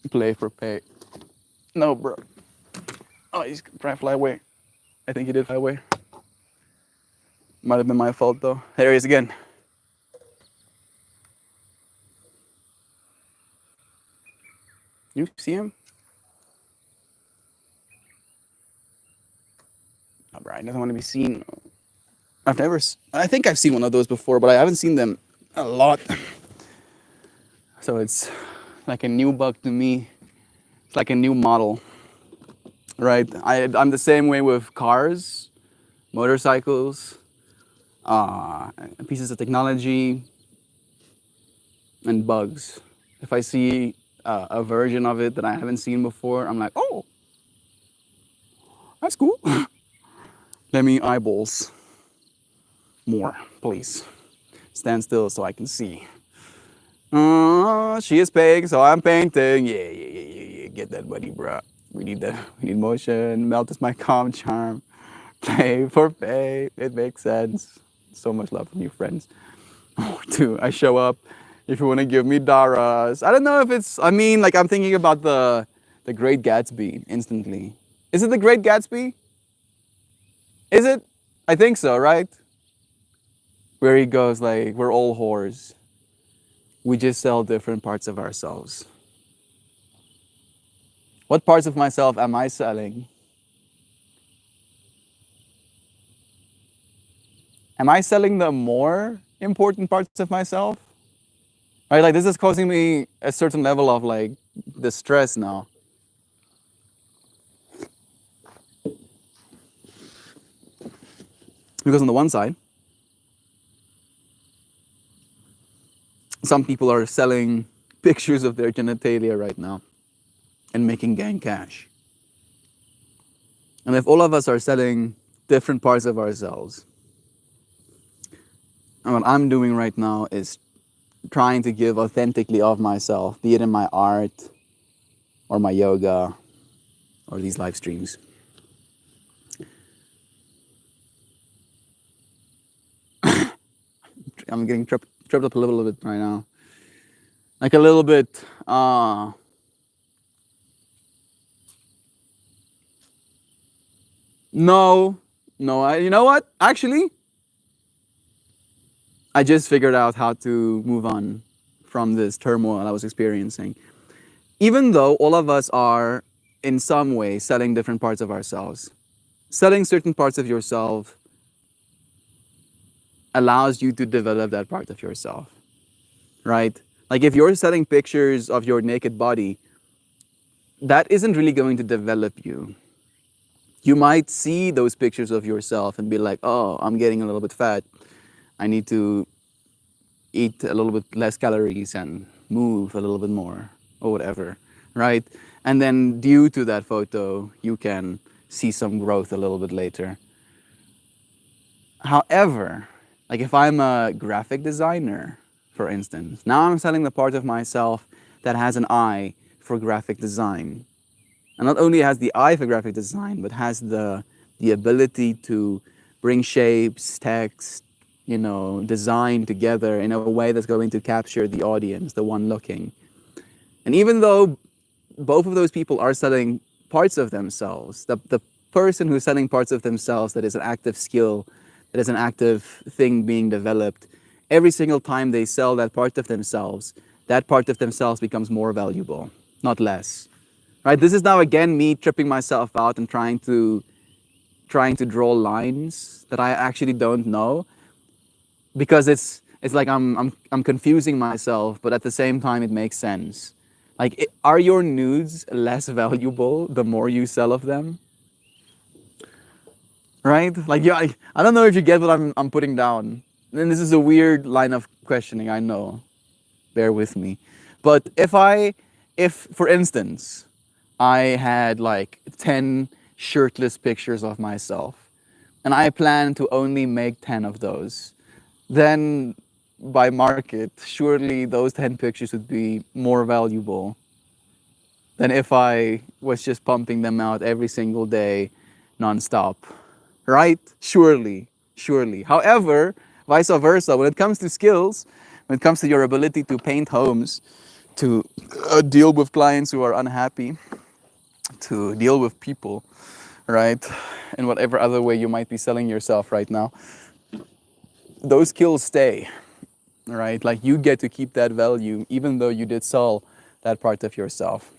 Play for pay. No, bro. Oh, he's trying to fly away. I think he did fly away. Might have been my fault though. There he is again. You see him? Oh, bro, he doesn't want to be seen. I think I've seen one of those before, but I haven't seen them a lot. So it's like a new bug to me. It's like a new model, right? I'm the same way with cars, motorcycles, pieces of technology, and bugs. If I see a version of it that I haven't seen before, I'm like, oh, That's cool. Let me eyeballs more, please. Stand still so I can see. She is paying, so I'm painting. Yeah. Get that money, bro. We need that. We need motion. Melt is my calm charm. Play for pay. It makes sense. So much love from you, friends. Oh, dude, I show up. If you want to give me Daras, I don't know if it's. I mean, like I'm thinking about the Great Gatsby instantly. Is it the Great Gatsby? Is it? I think so, right? Where he goes like, we're all whores. We just sell different parts of ourselves. What parts of myself am I selling? Am I selling the more important parts of myself? Right, like this is causing me a certain level of like distress now. Because on the one side, some people are selling pictures of their genitalia right now and making gang cash. And if all of us are selling different parts of ourselves, and what I'm doing right now is trying to give authentically of myself, be it in my art or my yoga or these live streams. I'm getting tripped up a little bit right now. Like a little bit, no, you know what? Actually, I just figured out how to move on from this turmoil I was experiencing. Even though all of us are in some way selling different parts of ourselves, selling certain parts of yourself allows you to develop that part of yourself, right? Like if you're selling pictures of your naked body, that isn't really going to develop you. You might see those pictures of yourself and be like, oh, I'm getting a little bit fat. I need to eat a little bit less calories and move a little bit more or whatever, right? And then due to that photo, you can see some growth a little bit later. However, like if I'm a graphic designer, for instance, now I'm selling the part of myself that has an eye for graphic design. And not only has the eye for graphic design, but has the ability to bring shapes, text, design together in a way that's going to capture the audience, the one looking. And even though both of those people are selling parts of themselves, the person who's selling parts of themselves that is an active skill, that is an active thing being developed, every single time they sell that part of themselves, that part of themselves becomes more valuable, not less. Right? This is now again me tripping myself out and trying to draw lines that I actually don't know, because it's like I'm confusing myself, but at the same time it makes sense. Like, are your nudes less valuable the more you sell of them? Right? Like, yeah, I don't know if you get what I'm putting down. And this is a weird line of questioning, I know. Bear with me. But if for instance, I had like 10 shirtless pictures of myself, and I plan to only make 10 of those, then by market, surely those 10 pictures would be more valuable than if I was just pumping them out every single day, nonstop. Right? Surely. However, vice versa, when it comes to skills, when it comes to your ability to paint homes, to deal with clients who are unhappy, to deal with people, right? In whatever other way you might be selling yourself right now, those skills stay, right? Like you get to keep that value even though you did sell that part of yourself.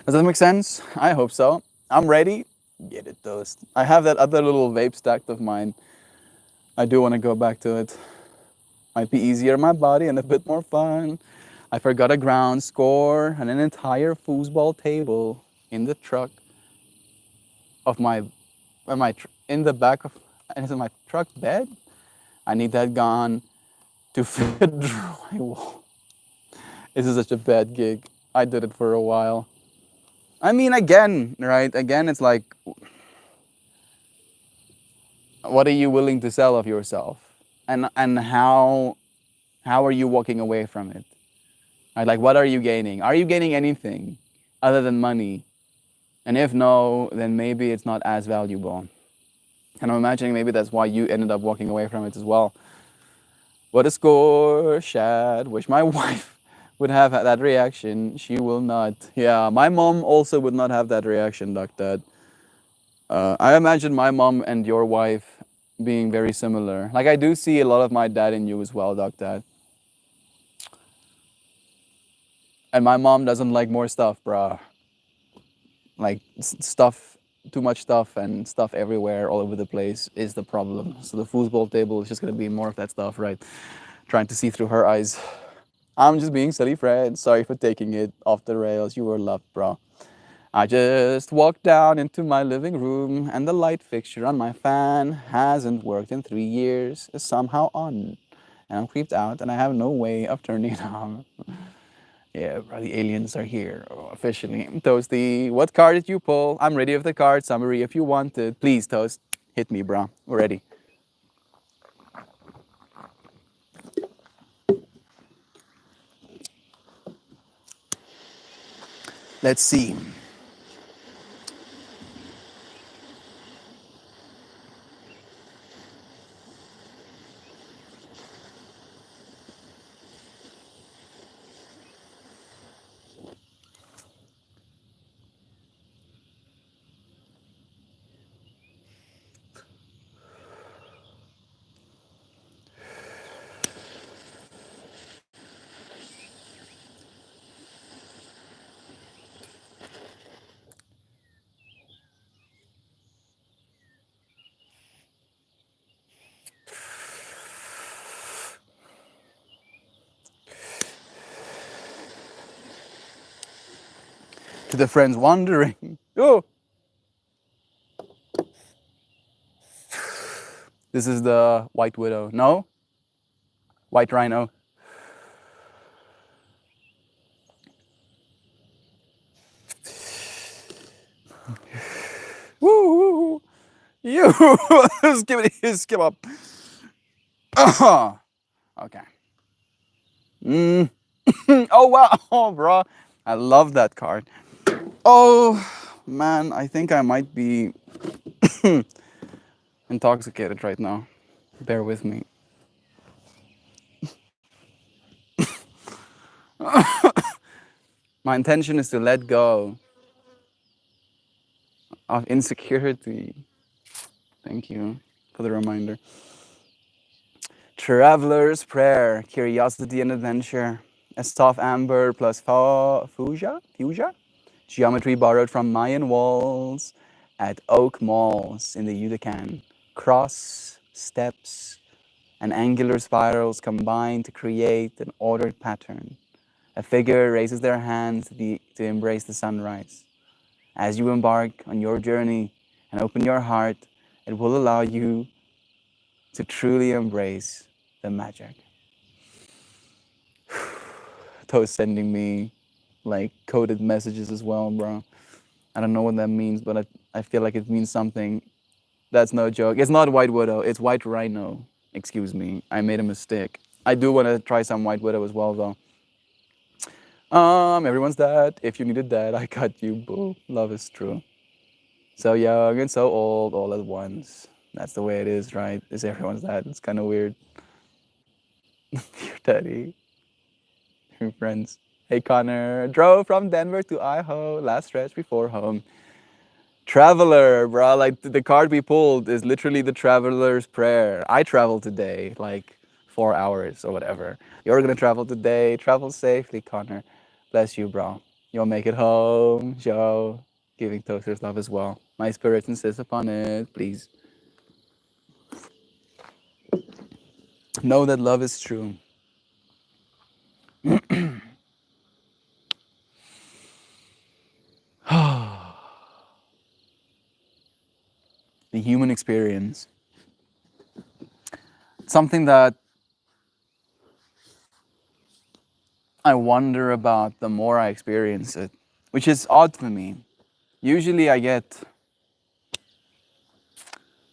Does that make sense? I hope so. I'm ready. Get it toast. I have that other little vape stacked of mine. I do want to go back to it. Might be easier on my body and a bit more fun. I forgot a ground score and an entire foosball table in the truck of in the back of, and it's in my truck bed. I need that gone to fit drywall. This is such a bad gig. I did it for a while. I mean, again, right? Again, it's like What are you willing to sell of yourself? And how are you walking away from it? Right? Like, what are you gaining? Are you gaining anything other than money? And if no, then maybe it's not as valuable. And I'm imagining maybe that's why you ended up walking away from it as well. What a score, Shad. Wish my wife would have that reaction. She will not. Yeah, my mom also would not have that reaction, Doc Dad. I imagine my mom and your wife being very similar. Like, I do see a lot of my dad in you as well, Doc Dad. And my mom doesn't like more stuff, bruh. Like, stuff, too much stuff and stuff everywhere, all over the place is the problem. So the foosball table is just gonna be more of that stuff, right? Trying to see through her eyes. I'm just being silly, Fred. Sorry for taking it off the rails. You were loved, bro. I just walked down into my living room and the light fixture on my fan hasn't worked in 3 years. It's somehow on. And I'm creeped out and I have no way of turning it on. Yeah, bro, the aliens are here officially. Toasty, what card did you pull? I'm ready with the card summary if you want it. Please, Toast, hit me, bro. We're ready. Let's see. To the friends wondering. Oh, this is the White Widow. No? White Rhino. Woo, woo, woo. You skip up. Okay. Oh wow, oh, bro. I love that card. Oh man, I think I might be intoxicated right now. Bear with me. My intention is to let go of insecurity. Thank you for the reminder. Traveler's Prayer, Curiosity and Adventure. A soft amber plus fuchsia? Geometry borrowed from Mayan walls at Oak Malls in the Yucatan. Cross, steps, and angular spirals combine to create an ordered pattern. A figure raises their hand to embrace the sunrise. As you embark on your journey and open your heart, it will allow you to truly embrace the magic. To's sending me like coded messages as well, bro. I don't know what that means, but I feel like it means something. That's no joke. It's not White Widow, it's White Rhino. Excuse me, I made a mistake. I do want to try some White Widow as well, though. Everyone's dead. If you needed that, I got you, boo. Love is true. So young and so old all at once. That's the way it is, right? Is everyone's dead? It's kind of weird. Your daddy. Your friends. Hey Connor, drove from Denver to Idaho, last stretch before home. Traveler, bro, like the card we pulled is literally the traveler's prayer. I traveled today, like 4 hours or whatever. You're gonna travel today. Travel safely, Connor. Bless you, bro. You'll make it home, Joe. Giving toasters love as well. My spirit insists upon it, please. Know that love is true. The human experience. Something that I wonder about the more I experience it, which is odd for me. Usually I get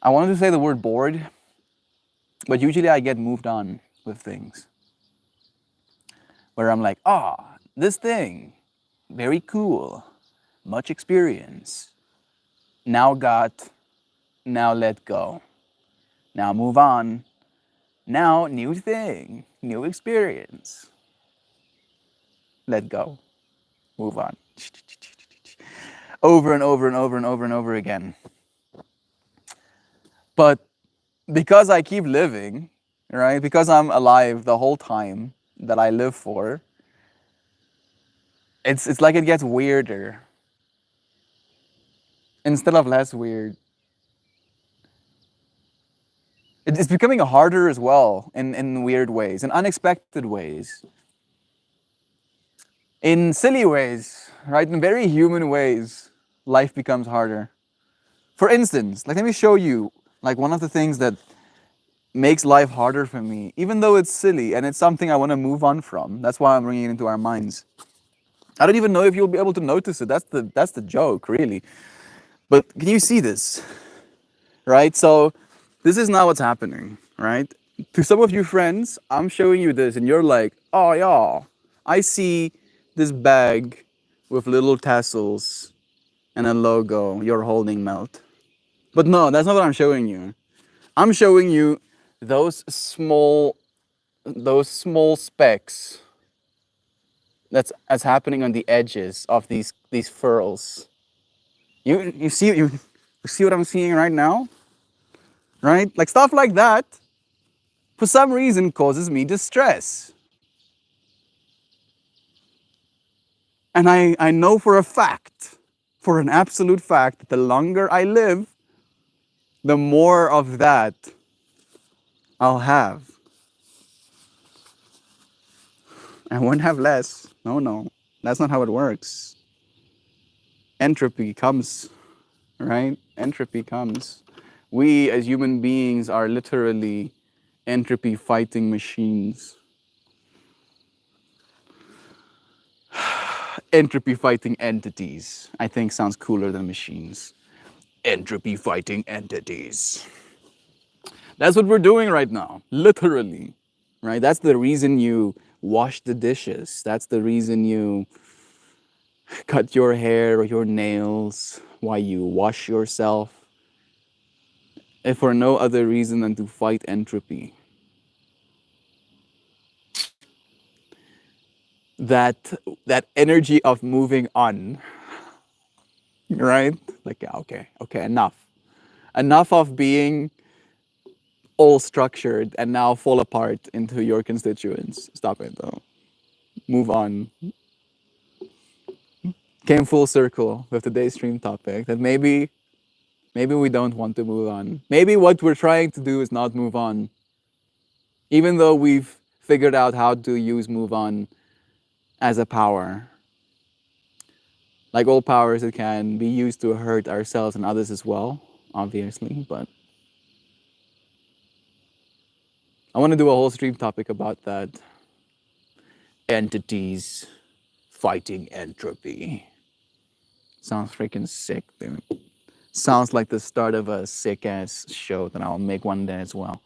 I wanted to say the word bored, but usually I get moved on with things where I'm like, ah, this thing, very cool, much experience. Now got, now let go. Now move on. Now new thing, new experience. Let go, move on. Over and over and over and over and over again. But because I keep living, right? Because I'm alive the whole time that I live for, it's like it gets weirder instead of less weird. It's becoming harder as well in weird ways, in unexpected ways, in silly ways, right? In very human ways, life becomes harder. For instance, like let me show you like one of the things that makes life harder for me, even though it's silly and it's something I want to move on from. That's why I'm bringing it into our minds. I don't even know if you'll be able to notice it. That's the joke, really. But can you see this? Right? So this is now what's happening, right? To some of you friends, I'm showing you this and you're like, "Oh yeah, I see this bag with little tassels and a logo you're holding, Melt." But no, that's not what I'm showing you. I'm showing you those small specks that's happening on the edges of these furls. You see what I'm seeing right now? Right? Like stuff like that for some reason causes me distress. And I know for a fact, for an absolute fact, that the longer I live, the more of that I'll have. I won't have less. No, no. That's not how it works. Entropy comes, right? Entropy comes. We as human beings are literally entropy fighting machines. Entropy fighting entities, I think sounds cooler than machines. Entropy fighting entities. That's what we're doing right now, literally, right? That's the reason you wash the dishes. That's the reason you cut your hair or your nails, why you wash yourself, if for no other reason than to fight entropy. That that energy of moving on, right? Like, yeah, okay, enough. Enough of being all structured and now fall apart into your constituents. Stop it though. Move on. Came full circle with today's stream topic that maybe we don't want to move on. Maybe what we're trying to do is not move on. Even though we've figured out how to use move on as a power. Like all powers, it can be used to hurt ourselves and others as well, obviously, but I want to do a whole stream topic about that. Entities fighting entropy. Sounds freaking sick, dude. Sounds like the start of a sick ass show that I'll make one day as well.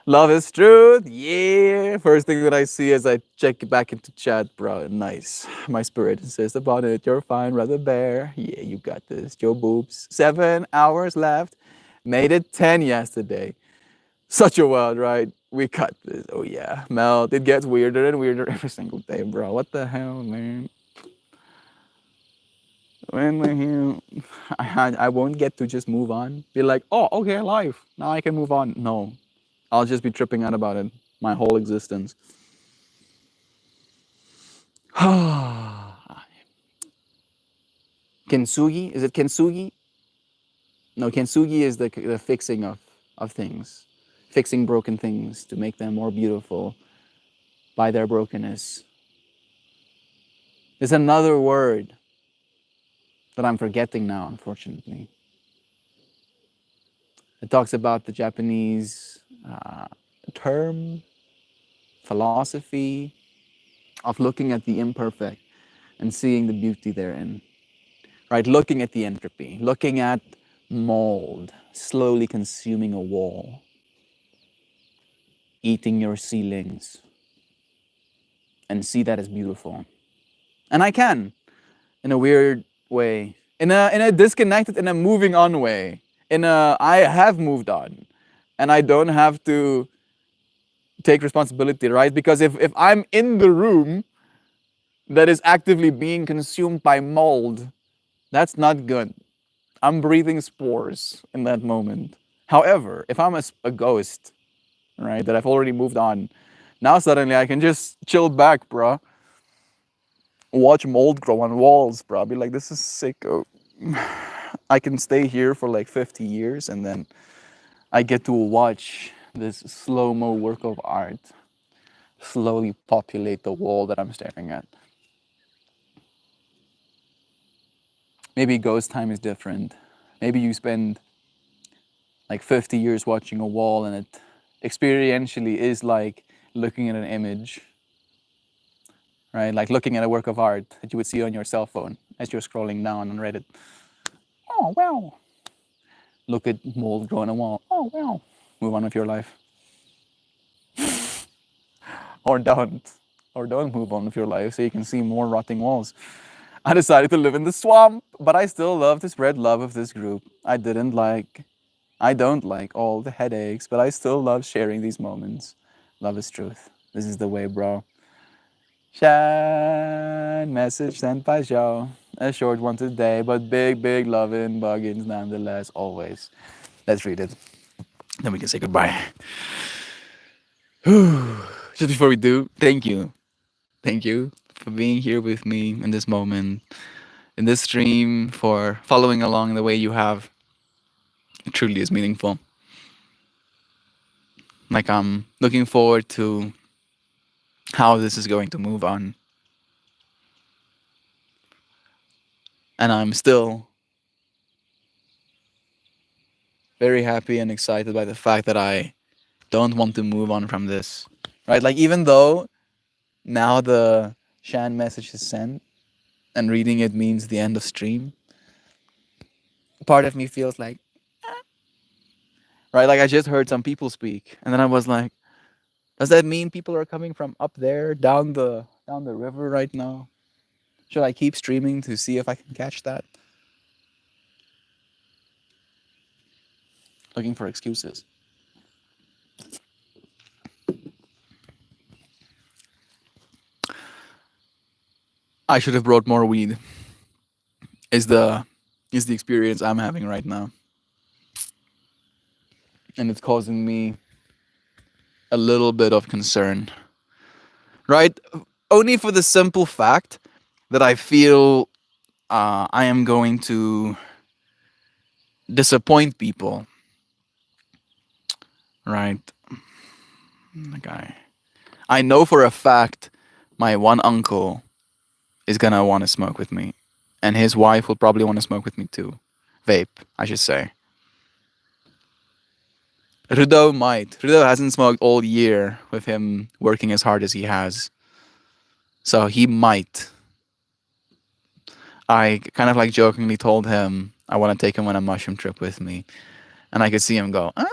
Love is truth, yeah. First thing that I see as I check back into chat, bro. Nice. My spirit insists upon it. You're fine, brother bear. Yeah, you got this. Joe Boobs. 7 hours left. Made it 10 yesterday. Such a wild ride. We cut this. Oh yeah. Melt. It gets weirder and weirder every single day, bro. What the hell, man? When we're here, I won't get to just move on. Be like, oh, okay, life. Now I can move on. No, I'll just be tripping out about it my whole existence. Kintsugi? Is it kintsugi? No, kintsugi is the fixing of things, fixing broken things to make them more beautiful by their brokenness. There's another word that I'm forgetting now, unfortunately. It talks about the Japanese term, philosophy of looking at the imperfect and seeing the beauty therein, right? Looking at the entropy, looking at mold slowly consuming a wall, eating your ceilings, and see that as beautiful. And I can, in a weird way, in a disconnected, in a moving on way, in a I have moved on, and I don't have to take responsibility, right? Because if I'm in the room that is actively being consumed by mold, that's not good. I'm breathing spores in that moment. However, if I'm a ghost, right, that I've already moved on, now suddenly I can just chill back, bruh. Watch mold grow on walls, bro. I'll be like, this is sick. Oh, I can stay here for like 50 years and then I get to watch this slow-mo work of art slowly populate the wall that I'm staring at. Maybe ghost time is different. Maybe you spend like 50 years watching a wall and it experientially is like looking at an image, right? Like looking at a work of art that you would see on your cell phone as you're scrolling down on Reddit. Oh, wow. Look at mold growing on a wall. Oh, wow. Move on with your life. Or don't. Or don't move on with your life so you can see more rotting walls. I decided to live in the swamp, but I still love to spread love of this group. I don't like all the headaches, but I still love sharing these moments. Love is truth. This is the way, bro. Shan message sent by Joe. A short one today, but big, big loving buggins nonetheless, always. Let's read it. Then we can say goodbye. Just before we do, thank you. Thank you for being here with me in this moment, in this stream, for following along the way you have. It truly is meaningful. Like, I'm looking forward to how this is going to move on. And I'm still very happy and excited by the fact that I don't want to move on from this. Right? Like, even though now the Shan message is sent and reading it means the end of stream, part of me feels like, right? Like, I just heard some people speak, and then I was like, does that mean people are coming from up there down the river right now? Should I keep streaming to see if I can catch that? Looking for excuses. I should have brought more weed. Is the experience I'm having right now. And it's causing me a little bit of concern. Right? Only for the simple fact that I feel I am going to disappoint people. Right? Like, I know for a fact my one uncle is gonna want to smoke with me. And his wife will probably want to smoke with me too. Vape, I should say. Rudo might. Rudo hasn't smoked all year with him working as hard as he has. So he might. I kind of like jokingly told him I want to take him on a mushroom trip with me. And I could see him go, ah!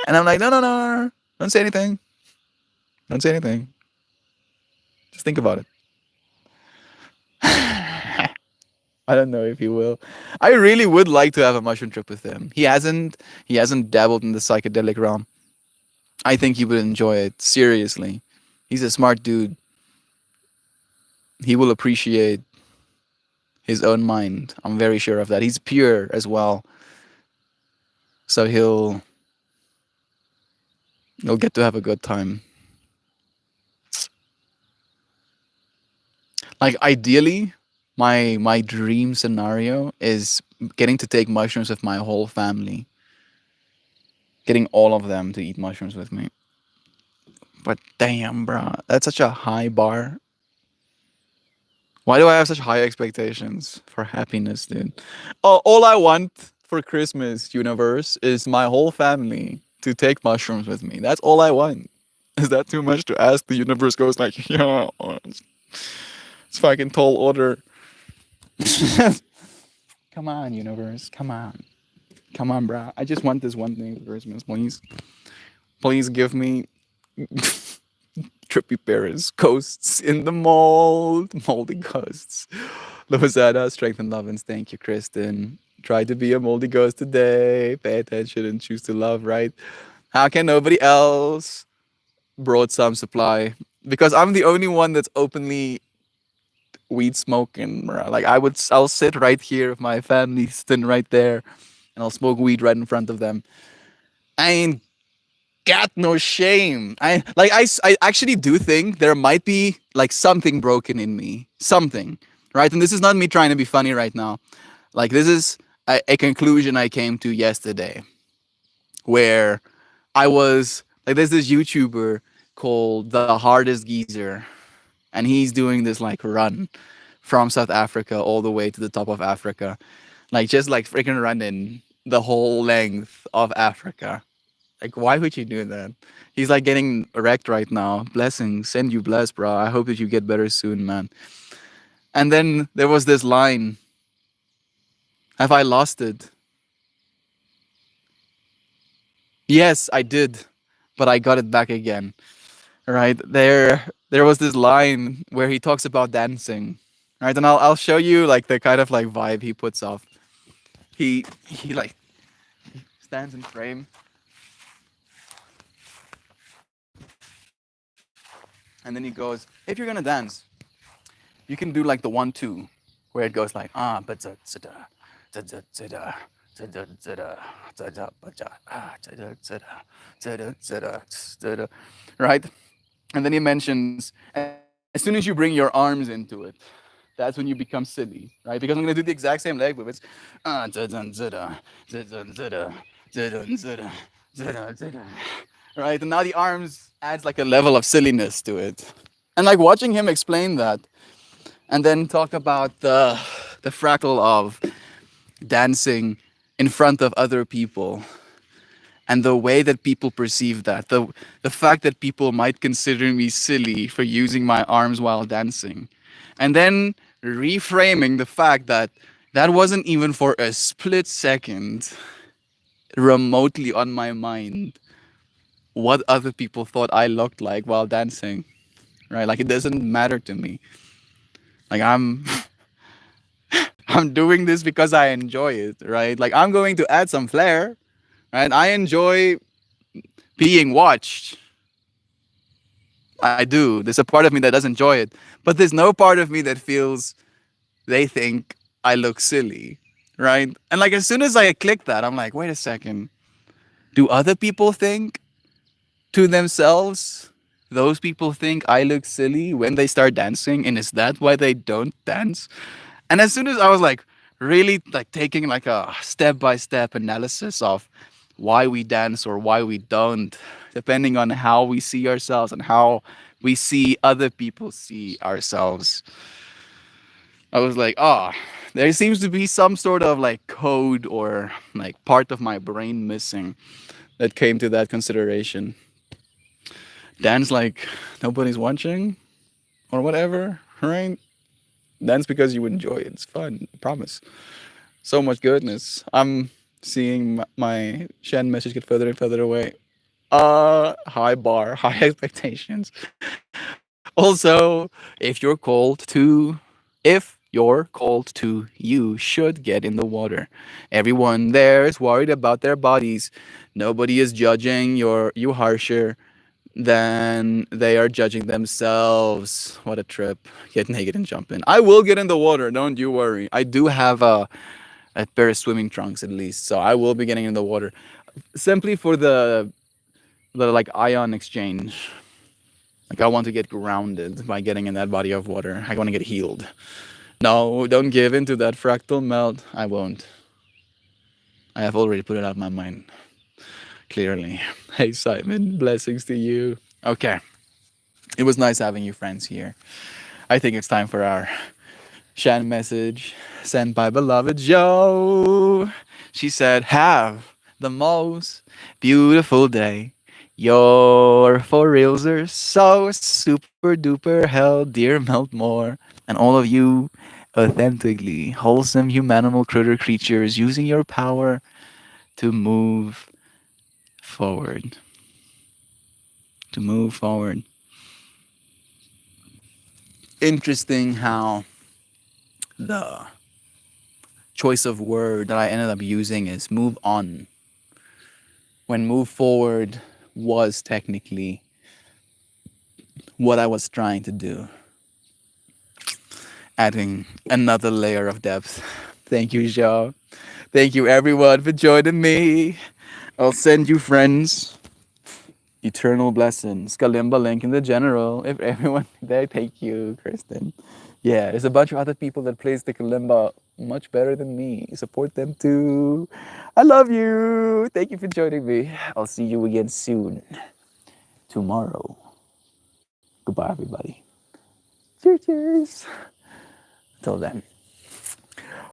And I'm like, no, no, no. Don't say anything. Don't say anything. Just think about it. I don't know if he will. I really would like to have a mushroom trip with him. He hasn't dabbled in the psychedelic realm. I think he would enjoy it, seriously. He's a smart dude. He will appreciate his own mind. I'm very sure of that. He's pure as well. So he'll get to have a good time. Like, ideally, my dream scenario is getting to take mushrooms with my whole family. Getting all of them to eat mushrooms with me. But damn, bro, that's such a high bar. Why do I have such high expectations for happiness, dude? All I want for Christmas, universe, is my whole family to take mushrooms with me. That's all I want. Is that too much to ask? The universe goes like, yeah, it's fucking tall order. Come on, universe. Come on. Come on, bro. I just want this one thing for Christmas, please. Please give me trippy parents, ghosts in the mold, moldy ghosts. Lozada, strength and love, and thank you, Kristen. Try to be a moldy ghost today. Pay attention and choose to love, right? How can nobody else brought some supply? Because I'm the only one that's openly weed smoking, bruh. Like I'll sit right here with my family sitting right there, and I'll smoke weed right in front of them. I ain't got no shame. I actually do think there might be like something broken in me, something, right? And this is not me trying to be funny right now. Like this is a conclusion I came to yesterday, where I was like, there's this YouTuber called The Hardest Geezer, and he's doing this like run from South Africa all the way to the top of Africa, like just like freaking running the whole length of Africa. Like, why would you do that? He's like getting wrecked right now. Blessings, send you bless, bro. I hope that you get better soon, man. And then there was this line. Have I lost it? Yes, I did, but I got it back again. Right there was this line where he talks about dancing, right? And I'll show you like the kind of like vibe he puts off. He like stands in frame, and then he goes, if you're gonna dance, you can do like the 1-2, where it goes like but right? And then he mentions, as soon as you bring your arms into it, that's when you become silly, right? Because I'm gonna do the exact same leg movements. Right? And now the arms adds like a level of silliness to it. And like watching him explain that, and then talk about the fractal of dancing in front of other people, and the way that people perceive that, the fact that people might consider me silly for using my arms while dancing, and then reframing the fact that that wasn't even for a split second remotely on my mind what other people thought I looked like while dancing, right? Like it doesn't matter to me. Like I'm doing this because I enjoy it, right? Like I'm going to add some flair, right? I enjoy being watched. I do. There's a part of me that does enjoy it, but there's no part of me that feels they think I look silly, right? And like as soon as I click that, I'm like, wait a second. Do other people think to themselves, those people think I look silly when they start dancing, and is that why they don't dance? And as soon as I was like really like taking like a step by step analysis of why we dance or why we don't, depending on how we see ourselves and how we see other people see ourselves, I was like, oh, there seems to be some sort of like code or like part of my brain missing that came to that consideration. Dance like nobody's watching or whatever, right? Dance because you enjoy it. It's fun, I promise. So much goodness. I'm seeing my Shen message get further and further away. High bar, high expectations. Also, if you're cold to, you should get in the water. Everyone there is worried about their bodies. Nobody is judging you harsher than they are judging themselves. What a trip. Get naked and jump in. I will get in the water, don't you worry. I do have a pair of swimming trunks at least, so I will be getting in the water. Simply for the like ion exchange. Like I want to get grounded by getting in that body of water. I want to get healed. No, don't give in to that fractal melt. I won't. I have already put it out of my mind. Clearly. Hey Simon, blessings to you. Okay. It was nice having you friends here. I think it's time for our Shan message sent by beloved Joe. She said, have the most beautiful day. Your for reals are so super duper hell, dear melt more. And all of you authentically wholesome humanimal critter creatures using your power to move forward. To move forward. Interesting how the choice of word that I ended up using is move on, when move forward was technically what I was trying to do, adding another layer of depth. Thank you, Joe. Thank you, everyone, for joining me. I'll send you friends. Eternal blessings. Kalimba link in the general. If everyone there, thank you, Kristen. Yeah, there's a bunch of other people that plays the kalimba much better than me. Support them too. I love you. Thank you for joining me. I'll see you again soon. Tomorrow. Goodbye, everybody. Cheers, cheers. Till then.